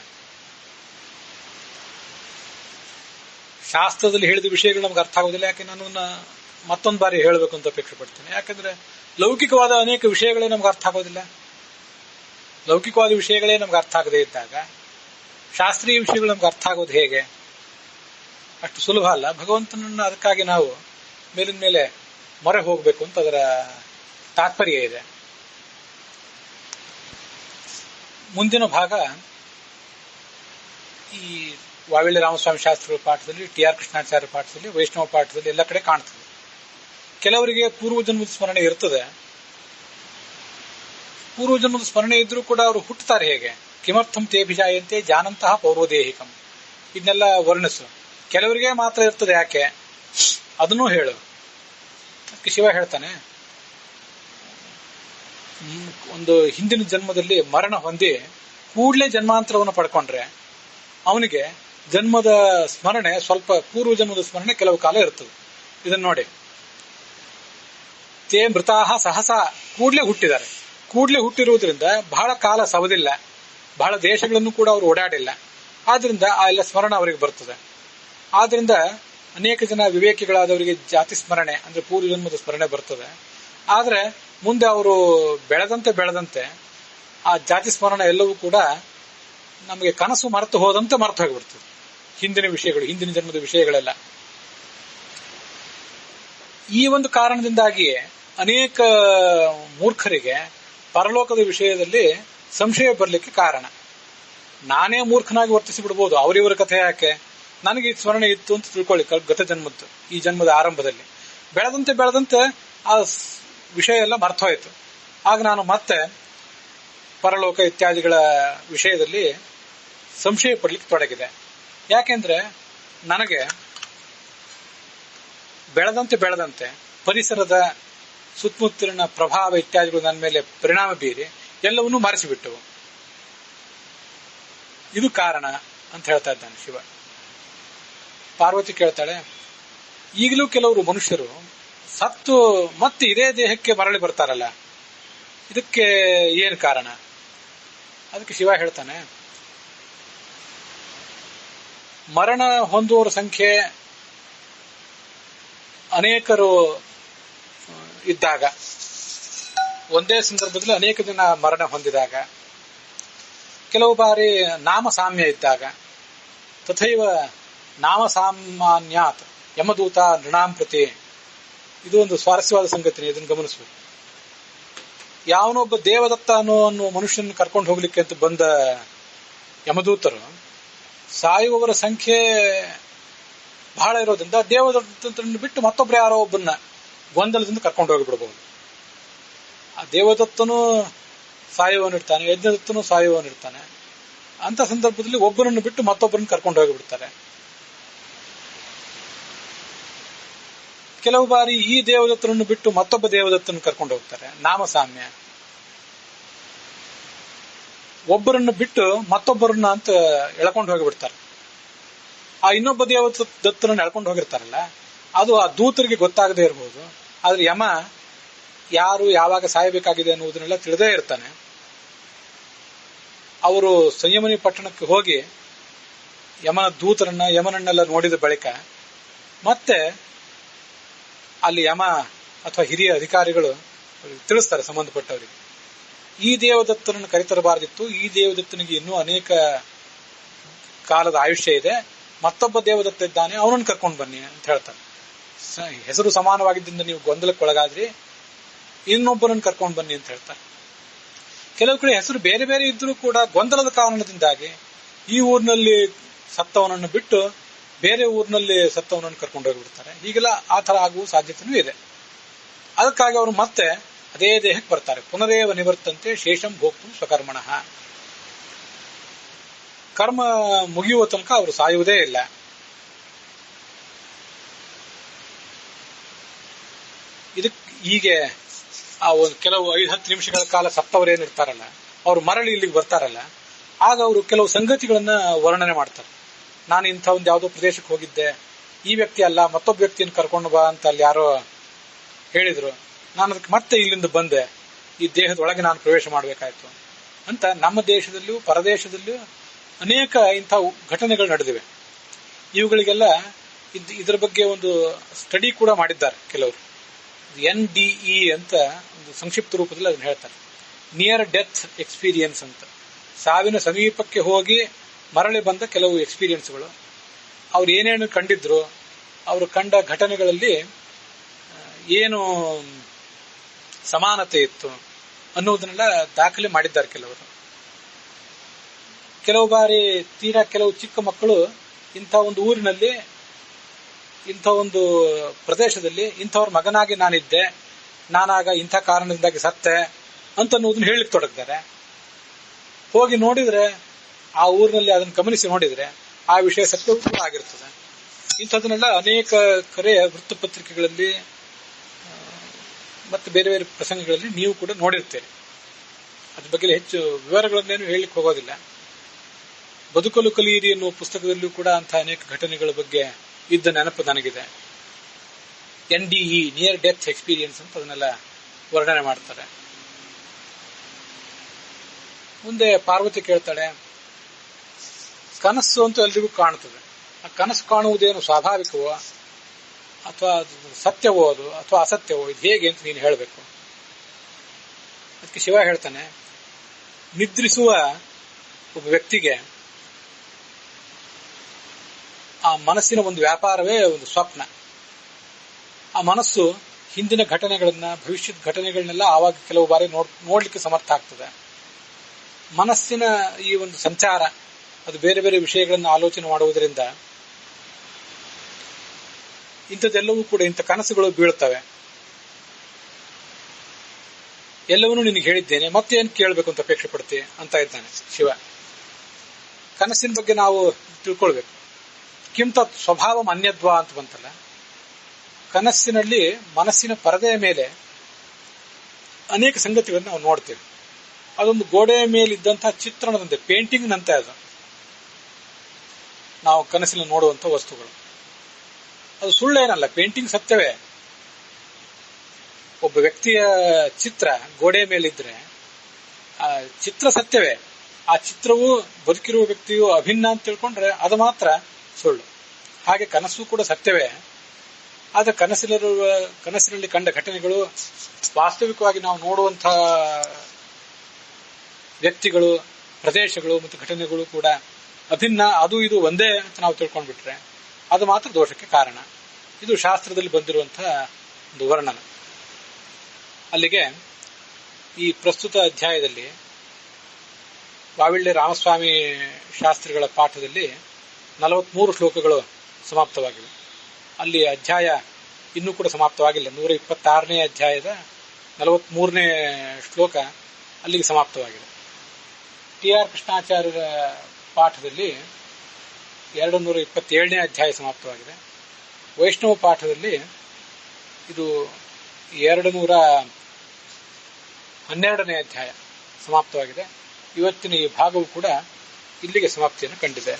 ಶಾಸ್ತ್ರದಲ್ಲಿ ಹೇಳಿದ ವಿಷಯಗಳು ನಮ್ಗೆ ಅರ್ಥ ಆಗೋದಿಲ್ಲ. ಯಾಕೆ ಮತ್ತೊಂದು ಬಾರಿ ಹೇಳಬೇಕು ಅಂತ ಅಪೇಕ್ಷೆ ಪಡ್ತೀನಿ. ಯಾಕಂದ್ರೆ ಲೌಕಿಕವಾದ ಅನೇಕ ವಿಷಯಗಳೇ ನಮ್ಗೆ ಅರ್ಥ ಆಗೋದಿಲ್ಲ. ಲೌಕಿಕವಾದ ವಿಷಯಗಳೇ ನಮ್ಗೆ ಅರ್ಥ ಆಗದೇ ಇದ್ದಾಗ ಶಾಸ್ತ್ರೀಯ ವಿಷಯಗಳು ನಮ್ಗೆ ಅರ್ಥ ಆಗೋದು ಹೇಗೆ? ಅಷ್ಟು ಸುಲಭ ಅಲ್ಲ. ಭಗವಂತನನ್ನು ಅದಕ್ಕಾಗಿ ನಾವು ಮೇಲಿನ ಮೇಲೆ ಮೊರೆ ಹೋಗಬೇಕು ಅಂತ ಅದರ ತಾತ್ಪರ್ಯ ಇದೆ. ಮುಂದಿನ ಭಾಗ ಈ ವಾವಿಳ್ಳಿ ರಾಮಸ್ವಾಮಿ ಶಾಸ್ತ್ರಿಗಳ ಪಾಠದಲ್ಲಿ, ಟಿ ಆರ್ ಕೃಷ್ಣಾಚಾರ್ಯ ಪಾಠದಲ್ಲಿ, ವೈಷ್ಣವ ಪಾಠದಲ್ಲಿ ಎಲ್ಲ ಕಡೆ ಕಾಣ್ತದೆ. ಕೆಲವರಿಗೆ ಪೂರ್ವಜನ್ಮದ ಸ್ಮರಣೆ ಇರ್ತದೆ. ಪೂರ್ವಜನ್ಮದ ಸ್ಮರಣೆ ಇದ್ರೂ ಕೂಡ ಅವರು ಹುಟ್ಟುತ್ತಾರೆ ಹೇಗೆ? ಕಿಮರ್ಥಂ ತೇಭಿಜಾಯಂತೆ ಜಾನಂತಹ ಪೌರ್ವದೇಹಿಕಂ. ಇದನ್ನೆಲ್ಲ ವರ್ಣಿಸು. ಕೆಲವರಿಗೆ ಮಾತ್ರ ಇರ್ತದೆ, ಯಾಕೆ ಅದನ್ನೂ ಹೇಳು. ಶಿವ ಹೇಳ್ತಾನೆ, ಒಂದು ಹಿಂದಿನ ಜನ್ಮದಲ್ಲಿ ಮರಣ ಹೊಂದಿ ಕೂಡಲೇ ಜನ್ಮಾಂತರವನ್ನು ಪಡ್ಕೊಂಡ್ರೆ ಅವನಿಗೆ ಜನ್ಮದ ಸ್ಮರಣೆ ಸ್ವಲ್ಪ, ಪೂರ್ವ ಜನ್ಮದ ಸ್ಮರಣೆ ಕೆಲವು ಕಾಲ ಇರ್ತದೆ. ಇದನ್ನ ನೋಡಿ, ತೇ ಮೃತಾಹ ಸಹಸ, ಕೂಡಲೇ ಹುಟ್ಟಿದ್ದಾರೆ. ಕೂಡಲೇ ಹುಟ್ಟಿರುವುದರಿಂದ ಬಹಳ ಕಾಲ ಸವದಿಲ್ಲ, ಬಹಳ ದೇಶಗಳನ್ನು ಕೂಡ ಅವರು ಓಡಾಡಿಲ್ಲ. ಆದ್ರಿಂದ ಆ ಎಲ್ಲ ಸ್ಮರಣ ಅವರಿಗೆ ಬರ್ತದೆ. ಆದ್ರಿಂದ ಅನೇಕ ಜನ ವಿವೇಕಿಗಳಾದವರಿಗೆ ಜಾತಿ ಸ್ಮರಣೆ ಅಂದ್ರೆ ಪೂರ್ವ ಜನ್ಮದ ಸ್ಮರಣೆ ಬರ್ತದೆ. ಆದ್ರೆ ಮುಂದೆ ಅವರು ಬೆಳೆದಂತೆ ಆ ಜಾತಿ ಸ್ಮರಣ ಎಲ್ಲವೂ ಕೂಡ ನಮಗೆ ಕನಸು ಮರೆತು ಹೋದಂತೆ ಮರೆತು ಹೋಗಿಬಿಡ್ತದೆ. ಹಿಂದಿನ ವಿಷಯಗಳು, ಹಿಂದಿನ ಜನ್ಮದ ವಿಷಯಗಳೆಲ್ಲ. ಈ ಒಂದು ಕಾರಣದಿಂದಾಗಿಯೇ ಅನೇಕ ಮೂರ್ಖರಿಗೆ ಪರಲೋಕದ ವಿಷಯದಲ್ಲಿ ಸಂಶಯ ಬರಲಿಕ್ಕೆ ಕಾರಣ. ನಾನೇ ಮೂರ್ಖನಾಗಿ ವರ್ತಿಸಿ ಬಿಡ್ಬೋದು, ಅವರಿವರ ಕಥೆ ಯಾಕೆ, ನನಗೆ ಸ್ಮರಣೆ ಇತ್ತು ಅಂತ ತಿಳ್ಕೊಳ್ಳಿ ಗತ ಜನ್ಮದ್ದು, ಈ ಜನ್ಮದ ಆರಂಭದಲ್ಲಿ. ಬೆಳೆದಂತೆ ಆ ವಿಷಯ ಎಲ್ಲ ಮರ್ತೋಯ್ತು. ಆಗ ನಾನು ಮತ್ತೆ ಪರಲೋಕ ಇತ್ಯಾದಿಗಳ ವಿಷಯದಲ್ಲಿ ಸಂಶಯ ಪಡ್ಲಿಕ್ಕೆ ತೊಡಗಿದೆ. ಯಾಕೆಂದ್ರೆ ನನಗೆ ಬೆಳೆದಂತೆ ಪರಿಸರದ ಸುತ್ತಮುತ್ತಲಿನ ಪ್ರಭಾವ ಇತ್ಯಾದಿಗಳು ನನ್ನ ಮೇಲೆ ಪರಿಣಾಮ ಬೀರಿ ಎಲ್ಲವನ್ನೂ ಮರೆಸಿಬಿಟ್ಟವು. ಇದು ಕಾರಣ ಅಂತ ಹೇಳ್ತಾ ಇದ್ದಾನೆ ಶಿವ. ಪಾರ್ವತಿ ಕೇಳ್ತಾಳೆ, ಈಗಲೂ ಕೆಲವರು ಮನುಷ್ಯರು ಸತ್ತು ಮತ್ತೆ ಇದೇ ದೇಹಕ್ಕೆ ಮರಳಿ ಬರ್ತಾರಲ್ಲ, ಇದಕ್ಕೆ ಏನು ಕಾರಣ? ಅದಕ್ಕೆ ಶಿವ ಹೇಳ್ತಾನೆ, ಮರಣ ಹೊಂದುವವರ ಸಂಖ್ಯೆ ಅನೇಕರು ಇದ್ದಾಗ, ಒಂದೇ ಸಂದರ್ಭದಲ್ಲಿ ಅನೇಕ ಜನ ಮರಣ ಹೊಂದಿದಾಗ, ಕೆಲವು ಬಾರಿ ನಾಮ ಸಾಮ್ಯ ಇದ್ದಾಗ, ತಥೈವ ನಾಮ ಸಾಮಾನ್ಯಾತ್ ಯಮದೂತ ನೃಣಾಂ ಪ್ರತಿ. ಇದು ಒಂದು ಸ್ವಾರಸ್ಯವಾದ ಸಂಗತಿ, ಇದನ್ನು ಗಮನಿಸಬೇಕು. ಯಾವನೊಬ್ಬ ದೇವದತ್ತ ಅನ್ನೋ ಮನುಷ್ಯನ ಕರ್ಕೊಂಡು ಹೋಗ್ಲಿಕ್ಕೆ ಅಂತ ಬಂದ ಯಮದೂತರು ಸಾಯುವವರ ಸಂಖ್ಯೆ ಬಹಳ ಇರೋದ್ರಿಂದ ದೇವದತ್ತನ್ನು ಬಿಟ್ಟು ಮತ್ತೊಬ್ರು ಯಾರೋ ಒಬ್ಬನ್ನ ಗೊಂದಲದಿಂದ ಕರ್ಕೊಂಡು ಹೋಗಿಬಿಡಬಹುದು. ಆ ದೇವದತ್ತನು ಸಾಯುವವನಿರ್ತಾನೆ, ಯಜ್ಞದತ್ತನು ಸಾಯುವವನಿರ್ತಾನೆ. ಅಂತ ಸಂದರ್ಭದಲ್ಲಿ ಒಬ್ಬರನ್ನು ಬಿಟ್ಟು ಮತ್ತೊಬ್ಬರನ್ನು ಕರ್ಕೊಂಡು ಹೋಗಿಬಿಡ್ತಾರೆ. ಕೆಲವು ಬಾರಿ ಈ ದೇವದತ್ತನನ್ನು ಬಿಟ್ಟು ಮತ್ತೊಬ್ಬ ದೇವದತ್ತನ್ನು ಕರ್ಕೊಂಡು ಹೋಗ್ತಾರೆ, ನಾಮಸಾಮ್ಯ. ಒಬ್ಬರನ್ನು ಬಿಟ್ಟು ಮತ್ತೊಬ್ಬರನ್ನ ಅಂತ ಎಳ್ಕೊಂಡು ಹೋಗಿಬಿಡ್ತಾರೆ. ಆ ಇನ್ನೊಬ್ಬ ದೇವದತ್ತನನ್ನು ಎಳ್ಕೊಂಡು ಹೋಗಿರ್ತಾರಲ್ಲ, ಅದು ಆ ದೂತರಿಗೆ ಗೊತ್ತಾಗದೇ ಇರಬಹುದು. ಆದ್ರೆ ಯಮ ಯಾರು ಯಾವಾಗ ಸಾಯಬೇಕಾಗಿದೆ ಅನ್ನುವುದನ್ನೆಲ್ಲ ತಿಳಿದೇ ಇರ್ತಾನೆ. ಅವರು ಸಂಯಮನಿ ಪಟ್ಟಣಕ್ಕೆ ಹೋಗಿ ಯಮನನ್ನೆಲ್ಲ ನೋಡಿದ ಬಳಿಕ ಮತ್ತೆ ಅಲ್ಲಿ ಯಮ ಅಥವಾ ಹಿರಿಯ ಅಧಿಕಾರಿಗಳು ತಿಳಿಸ್ತಾರೆ ಸಂಬಂಧಪಟ್ಟವರಿಗೆ, ಈ ದೇವದತ್ತನನ್ನು ಕರೆತರಬಾರದಿತ್ತು, ಈ ದೇವದತ್ತನಿಗೆ ಇನ್ನೂ ಅನೇಕ ಕಾಲದ ಆಯುಷ್ಯ ಇದೆ, ಮತ್ತೊಬ್ಬ ದೇವದತ್ತ ಇದ್ದಾನೆ, ಅವನನ್ನು ಕರ್ಕೊಂಡು ಬನ್ನಿ ಅಂತ ಹೇಳ್ತಾರೆ. ಹೆಸರು ಸಮಾನವಾಗಿದ್ದರಿಂದ ನೀವು ಗೊಂದಲಕ್ಕೆ ಒಳಗಾದ್ರಿ, ಇನ್ನೊಬ್ಬರನ್ನು ಕರ್ಕೊಂಡು ಬನ್ನಿ ಅಂತ ಹೇಳ್ತಾರೆ. ಕೆಲವು ಕಡೆ ಹೆಸರು ಬೇರೆ ಬೇರೆ ಇದ್ರೂ ಕೂಡ ಗೊಂದಲದ ಕಾರಣದಿಂದಾಗಿ ಈ ಊರಿನಲ್ಲಿ ಸತ್ತವನನ್ನು ಬಿಟ್ಟು ಬೇರೆ ಊರಿನಲ್ಲಿ ಸತ್ತವನನ್ನು ಕರ್ಕೊಂಡು ಹೋಗಿಬಿಡ್ತಾರೆ. ಹೀಗೆಲ್ಲ ಆ ತರ ಆಗುವ ಸಾಧ್ಯತೆಯೂ ಇದೆ. ಅದಕ್ಕಾಗಿ ಅವರು ಮತ್ತೆ ಅದೇ ದೇಹಕ್ಕೆ ಬರ್ತಾರೆ. ಪುನರೇವ ನಿವರ್ತಂತೆ ಶೇಷಂ ಭೋಕ್ತು ಸ್ವಕರ್ಮಣಃ. ಕರ್ಮ ಮುಗಿಯುವ ತನಕ ಅವರು ಸಾಯುವುದೇ ಇಲ್ಲ. ಇದಕ್ಕೆ ಹೀಗೆ ಆ ಒಂದು ಕೆಲವು 5-10 ನಿಮಿಷಗಳ ಕಾಲ ಸತ್ತವರೇನಿರ್ತಾರಲ್ಲ, ಅವರು ಮರಳಿ ಇಲ್ಲಿಗೆ ಬರ್ತಾರಲ್ಲ, ಆಗ ಅವರು ಕೆಲವು ಸಂಗತಿಗಳನ್ನ ವರ್ಣನೆ ಮಾಡ್ತಾರೆ. ನಾನು ಇಂಥ ಒಂದು ಯಾವುದೋ ಪ್ರದೇಶಕ್ಕೆ ಹೋಗಿದ್ದೆ, ಈ ವ್ಯಕ್ತಿ ಅಲ್ಲ ಮತ್ತೊಬ್ಬ ವ್ಯಕ್ತಿಯನ್ನು ಕರ್ಕೊಂಡು ಬಾ ಅಂತ ಅಲ್ಲಿ ಯಾರೋ ಹೇಳಿದ್ರು, ನಾನು ಅದಕ್ಕೆ ಮತ್ತೆ ಇಲ್ಲಿಂದ ಬಂದೆ, ಈ ದೇಹದೊಳಗೆ ನಾನು ಪ್ರವೇಶ ಮಾಡಬೇಕಾಯ್ತು ಅಂತ. ನಮ್ಮ ದೇಶದಲ್ಲಿಯೂ ಪರದೇಶದಲ್ಲಿಯೂ ಅನೇಕ ಇಂಥ ಘಟನೆಗಳು ನಡೆದಿವೆ. ಇವುಗಳಿಗೆಲ್ಲ ಇದರ ಬಗ್ಗೆ ಒಂದು ಸ್ಟಡಿ ಕೂಡ ಮಾಡಿದ್ದಾರೆ ಕೆಲವರು. NDE ಅಂತ ಒಂದು ಸಂಕ್ಷಿಪ್ತ ರೂಪದಲ್ಲಿ ಅದನ್ನ ಹೇಳ್ತಾರೆ, ನಿಯರ್ ಡೆತ್ ಎಕ್ಸ್ಪೀರಿಯನ್ಸ್ ಅಂತ. ಸಾವಿನ ಸಮೀಪಕ್ಕೆ ಹೋಗಿ ಮರಳಿ ಬಂದ ಕೆಲವು ಎಕ್ಸ್ಪೀರಿಯನ್ಸ್ಗಳು, ಅವ್ರು ಏನೇನು ಕಂಡಿದ್ರು, ಅವರು ಕಂಡ ಘಟನೆಗಳಲ್ಲಿ ಏನು ಸಮಾನತೆ ಇತ್ತು ಅನ್ನೋದನ್ನೆಲ್ಲ ದಾಖಲೆ ಮಾಡಿದ್ದಾರೆ ಕೆಲವರು. ಕೆಲವು ಬಾರಿ ತೀರಾ ಕೆಲವು ಚಿಕ್ಕ ಮಕ್ಕಳು ಇಂಥ ಒಂದು ಊರಿನಲ್ಲಿ, ಇಂಥ ಒಂದು ಪ್ರದೇಶದಲ್ಲಿ ಇಂಥವ್ರ ಮಗನಾಗಿ ನಾನಿದ್ದೆ, ನಾನಾಗ ಇಂಥ ಕಾರಣದಿಂದಾಗಿ ಸತ್ತೆ ಅಂತನ್ನುವುದನ್ನು ಹೇಳಲಿಕ್ಕೆ ತೊಡಗಿದ್ದಾರೆ. ಹೋಗಿ ನೋಡಿದ್ರೆ, ಆ ಊರಿನಲ್ಲಿ ಅದನ್ನು ಗಮನಿಸಿ ನೋಡಿದ್ರೆ ಆ ವಿಷಯ ಸತ್ಯವೂ ಕೂಡ ಆಗಿರ್ತದೆ. ಇಂಥದನ್ನೆಲ್ಲ ಅನೇಕ ಕರೆ ವೃತ್ತಪತ್ರಿಕೆಗಳಲ್ಲಿ ಮತ್ತು ಬೇರೆ ಬೇರೆ ಪ್ರಸಂಗಗಳಲ್ಲಿ ನೀವು ಕೂಡ ನೋಡಿರ್ತೀರಿ. ಅದ್ರ ಬಗ್ಗೆ ಹೆಚ್ಚು ವಿವರಗಳನ್ನೇನು ಹೇಳಲಿಕ್ಕೆ ಹೋಗೋದಿಲ್ಲ. ಬದುಕಲು ಕಲಿಯಿರಿ ಎನ್ನುವ ಪುಸ್ತಕದಲ್ಲೂ ಕೂಡ ಅಂಥ ಅನೇಕ ಘಟನೆಗಳ ಬಗ್ಗೆ ಇದ್ದ ನೆನಪು ನನಗಿದೆ. NDE ನಿಯರ್ ಡೆತ್ ಎಕ್ಸ್ಪೀರಿಯನ್ಸ್ ಅಂತ ಅದನ್ನೆಲ್ಲ ವರ್ಣನೆ ಮಾಡ್ತಾರೆ. ಮುಂದೆ ಪಾರ್ವತಿ ಕೇಳ್ತಾಳೆ, ಕನಸು ಅಂತೂ ಎಲ್ರಿಗೂ ಕಾಣುತ್ತದೆ, ಆ ಕನಸು ಕಾಣುವುದೇನು ಸ್ವಾಭಾವಿಕವೋ ಅಥವಾ ಸತ್ಯವೋ ಅದು ಅಥವಾ ಅಸತ್ಯವೋ, ಇದು ಹೇಗೆ ಅಂತ ನೀನು ಹೇಳಬೇಕು. ಅದಕ್ಕೆ ಶಿವ ಹೇಳ್ತಾನೆ, ನಿದ್ರಿಸುವ ಒಬ್ಬ ವ್ಯಕ್ತಿಗೆ ಆ ಮನಸ್ಸಿನ ಒಂದು ವ್ಯಾಪಾರವೇ ಒಂದು ಸ್ವಪ್ನ. ಆ ಮನಸ್ಸು ಹಿಂದಿನ ಘಟನೆಗಳನ್ನ, ಭವಿಷ್ಯದ ಘಟನೆಗಳನ್ನೆಲ್ಲ ಆವಾಗ ಕೆಲವು ಬಾರಿ ನೋಡ್ಲಿಕ್ಕೆ ಸಮರ್ಥ ಆಗ್ತದೆ. ಮನಸ್ಸಿನ ಈ ಒಂದು ಸಂಚಾರ ಅದು ಬೇರೆ ಬೇರೆ ವಿಷಯಗಳನ್ನು ಆಲೋಚನೆ ಮಾಡುವುದರಿಂದ ಇಂಥದ್ದೆಲ್ಲವೂ ಕೂಡ, ಇಂಥ ಕನಸುಗಳು ಬೀಳುತ್ತವೆ. ಎಲ್ಲವನ್ನೂ ನಿನಗೆ ಹೇಳಿದ್ದೇನೆ, ಮತ್ತೇನು ಕೇಳಬೇಕು ಅಂತ ಅಪೇಕ್ಷೆ ಪಡ್ತೀವಿ ಅಂತ ಇದ್ದಾನೆ ಶಿವ. ಕನಸಿನ ಬಗ್ಗೆ ನಾವು ತಿಳ್ಕೊಳ್ಬೇಕು. ಕಿಂತ ಸ್ವಭಾವ ಅನ್ಯದ್ವಾ ಅಂತ ಬಂತಲ್ಲ, ಕನಸಿನಲ್ಲಿ ಮನಸ್ಸಿನ ಪರದೆಯ ಮೇಲೆ ಅನೇಕ ಸಂಗತಿಗಳನ್ನು ನಾವು ನೋಡ್ತೇವೆ. ಅದೊಂದು ಗೋಡೆಯ ಮೇಲಿದ್ದಂತಹ ಚಿತ್ರಣದಂತೆ, ಪೇಂಟಿಂಗ್ನಂತೆ ಅದು ನಾವು ಕನಸಿನಲ್ಲಿ ನೋಡುವಂಥ ವಸ್ತುಗಳು. ಅದು ಸುಳ್ಳೇನಲ್ಲ, ಪೇಂಟಿಂಗ್ ಸತ್ಯವೇ. ಒಬ್ಬ ವ್ಯಕ್ತಿಯ ಚಿತ್ರ ಗೋಡೆಯ ಮೇಲಿದ್ರೆ ಆ ಚಿತ್ರ ಸತ್ಯವೇ. ಆ ಚಿತ್ರವು ಬದುಕಿರುವ ವ್ಯಕ್ತಿಯು ಅಭಿನ್ನ ಅಂತ ತಿಳ್ಕೊಂಡ್ರೆ ಅದು ಮಾತ್ರ ಸುಳ್ಳು. ಹಾಗೆ ಕನಸು ಕೂಡ ಸತ್ಯವೇ. ಆದರೆ ಕನಸಿನಲ್ಲಿ ಕಂಡ ಘಟನೆಗಳು ವಾಸ್ತವಿಕವಾಗಿ ನಾವು ನೋಡುವಂತಹ ವ್ಯಕ್ತಿಗಳು, ಪ್ರದೇಶಗಳು ಮತ್ತು ಘಟನೆಗಳು ಕೂಡ ಅಭಿನ್ನ, ಅದು ಇದು ಒಂದೇ ಅಂತ ನಾವು ತಿಳ್ಕೊಂಡ್ಬಿಟ್ರೆ ಅದು ಮಾತ್ರ ದೋಷಕ್ಕೆ ಕಾರಣ. ಇದು ಶಾಸ್ತ್ರದಲ್ಲಿ ಬಂದಿರುವಂತಹ ಒಂದು ವರ್ಣನ. ಅಲ್ಲಿಗೆ ಈ ಪ್ರಸ್ತುತ ಅಧ್ಯಾಯದಲ್ಲಿ ವಾವಿಳ್ಳೆ ರಾಮಸ್ವಾಮಿ ಶಾಸ್ತ್ರಿಗಳ ಪಾಠದಲ್ಲಿ 43 ಶ್ಲೋಕಗಳು ಸಮಾಪ್ತವಾಗಿವೆ. ಅಲ್ಲಿ ಅಧ್ಯಾಯ ಇನ್ನೂ ಕೂಡ ಸಮಾಪ್ತವಾಗಿಲ್ಲ. 126ನೇ ಅಧ್ಯಾಯದ 43ನೇ ಶ್ಲೋಕ ಅಲ್ಲಿಗೆ ಸಮಾಪ್ತವಾಗಿದೆ. TR ಕೃಷ್ಣಾಚಾರ್ಯರ ಪಾಠದಲ್ಲಿ 227ನೇ ಅಧ್ಯಾಯ ಸಮಾಪ್ತವಾಗಿದೆ. ವೈಷ್ಣವ ಪಾಠದಲ್ಲಿ ಇದು 212ನೇ ಅಧ್ಯಾಯ ಸಮಾಪ್ತವಾಗಿದೆ. ಇವತ್ತಿನ ಈ ಭಾಗವು ಕೂಡ ಇಲ್ಲಿಗೆ ಸಮಾಪ್ತಿಯನ್ನು ಕಂಡಿದೆ.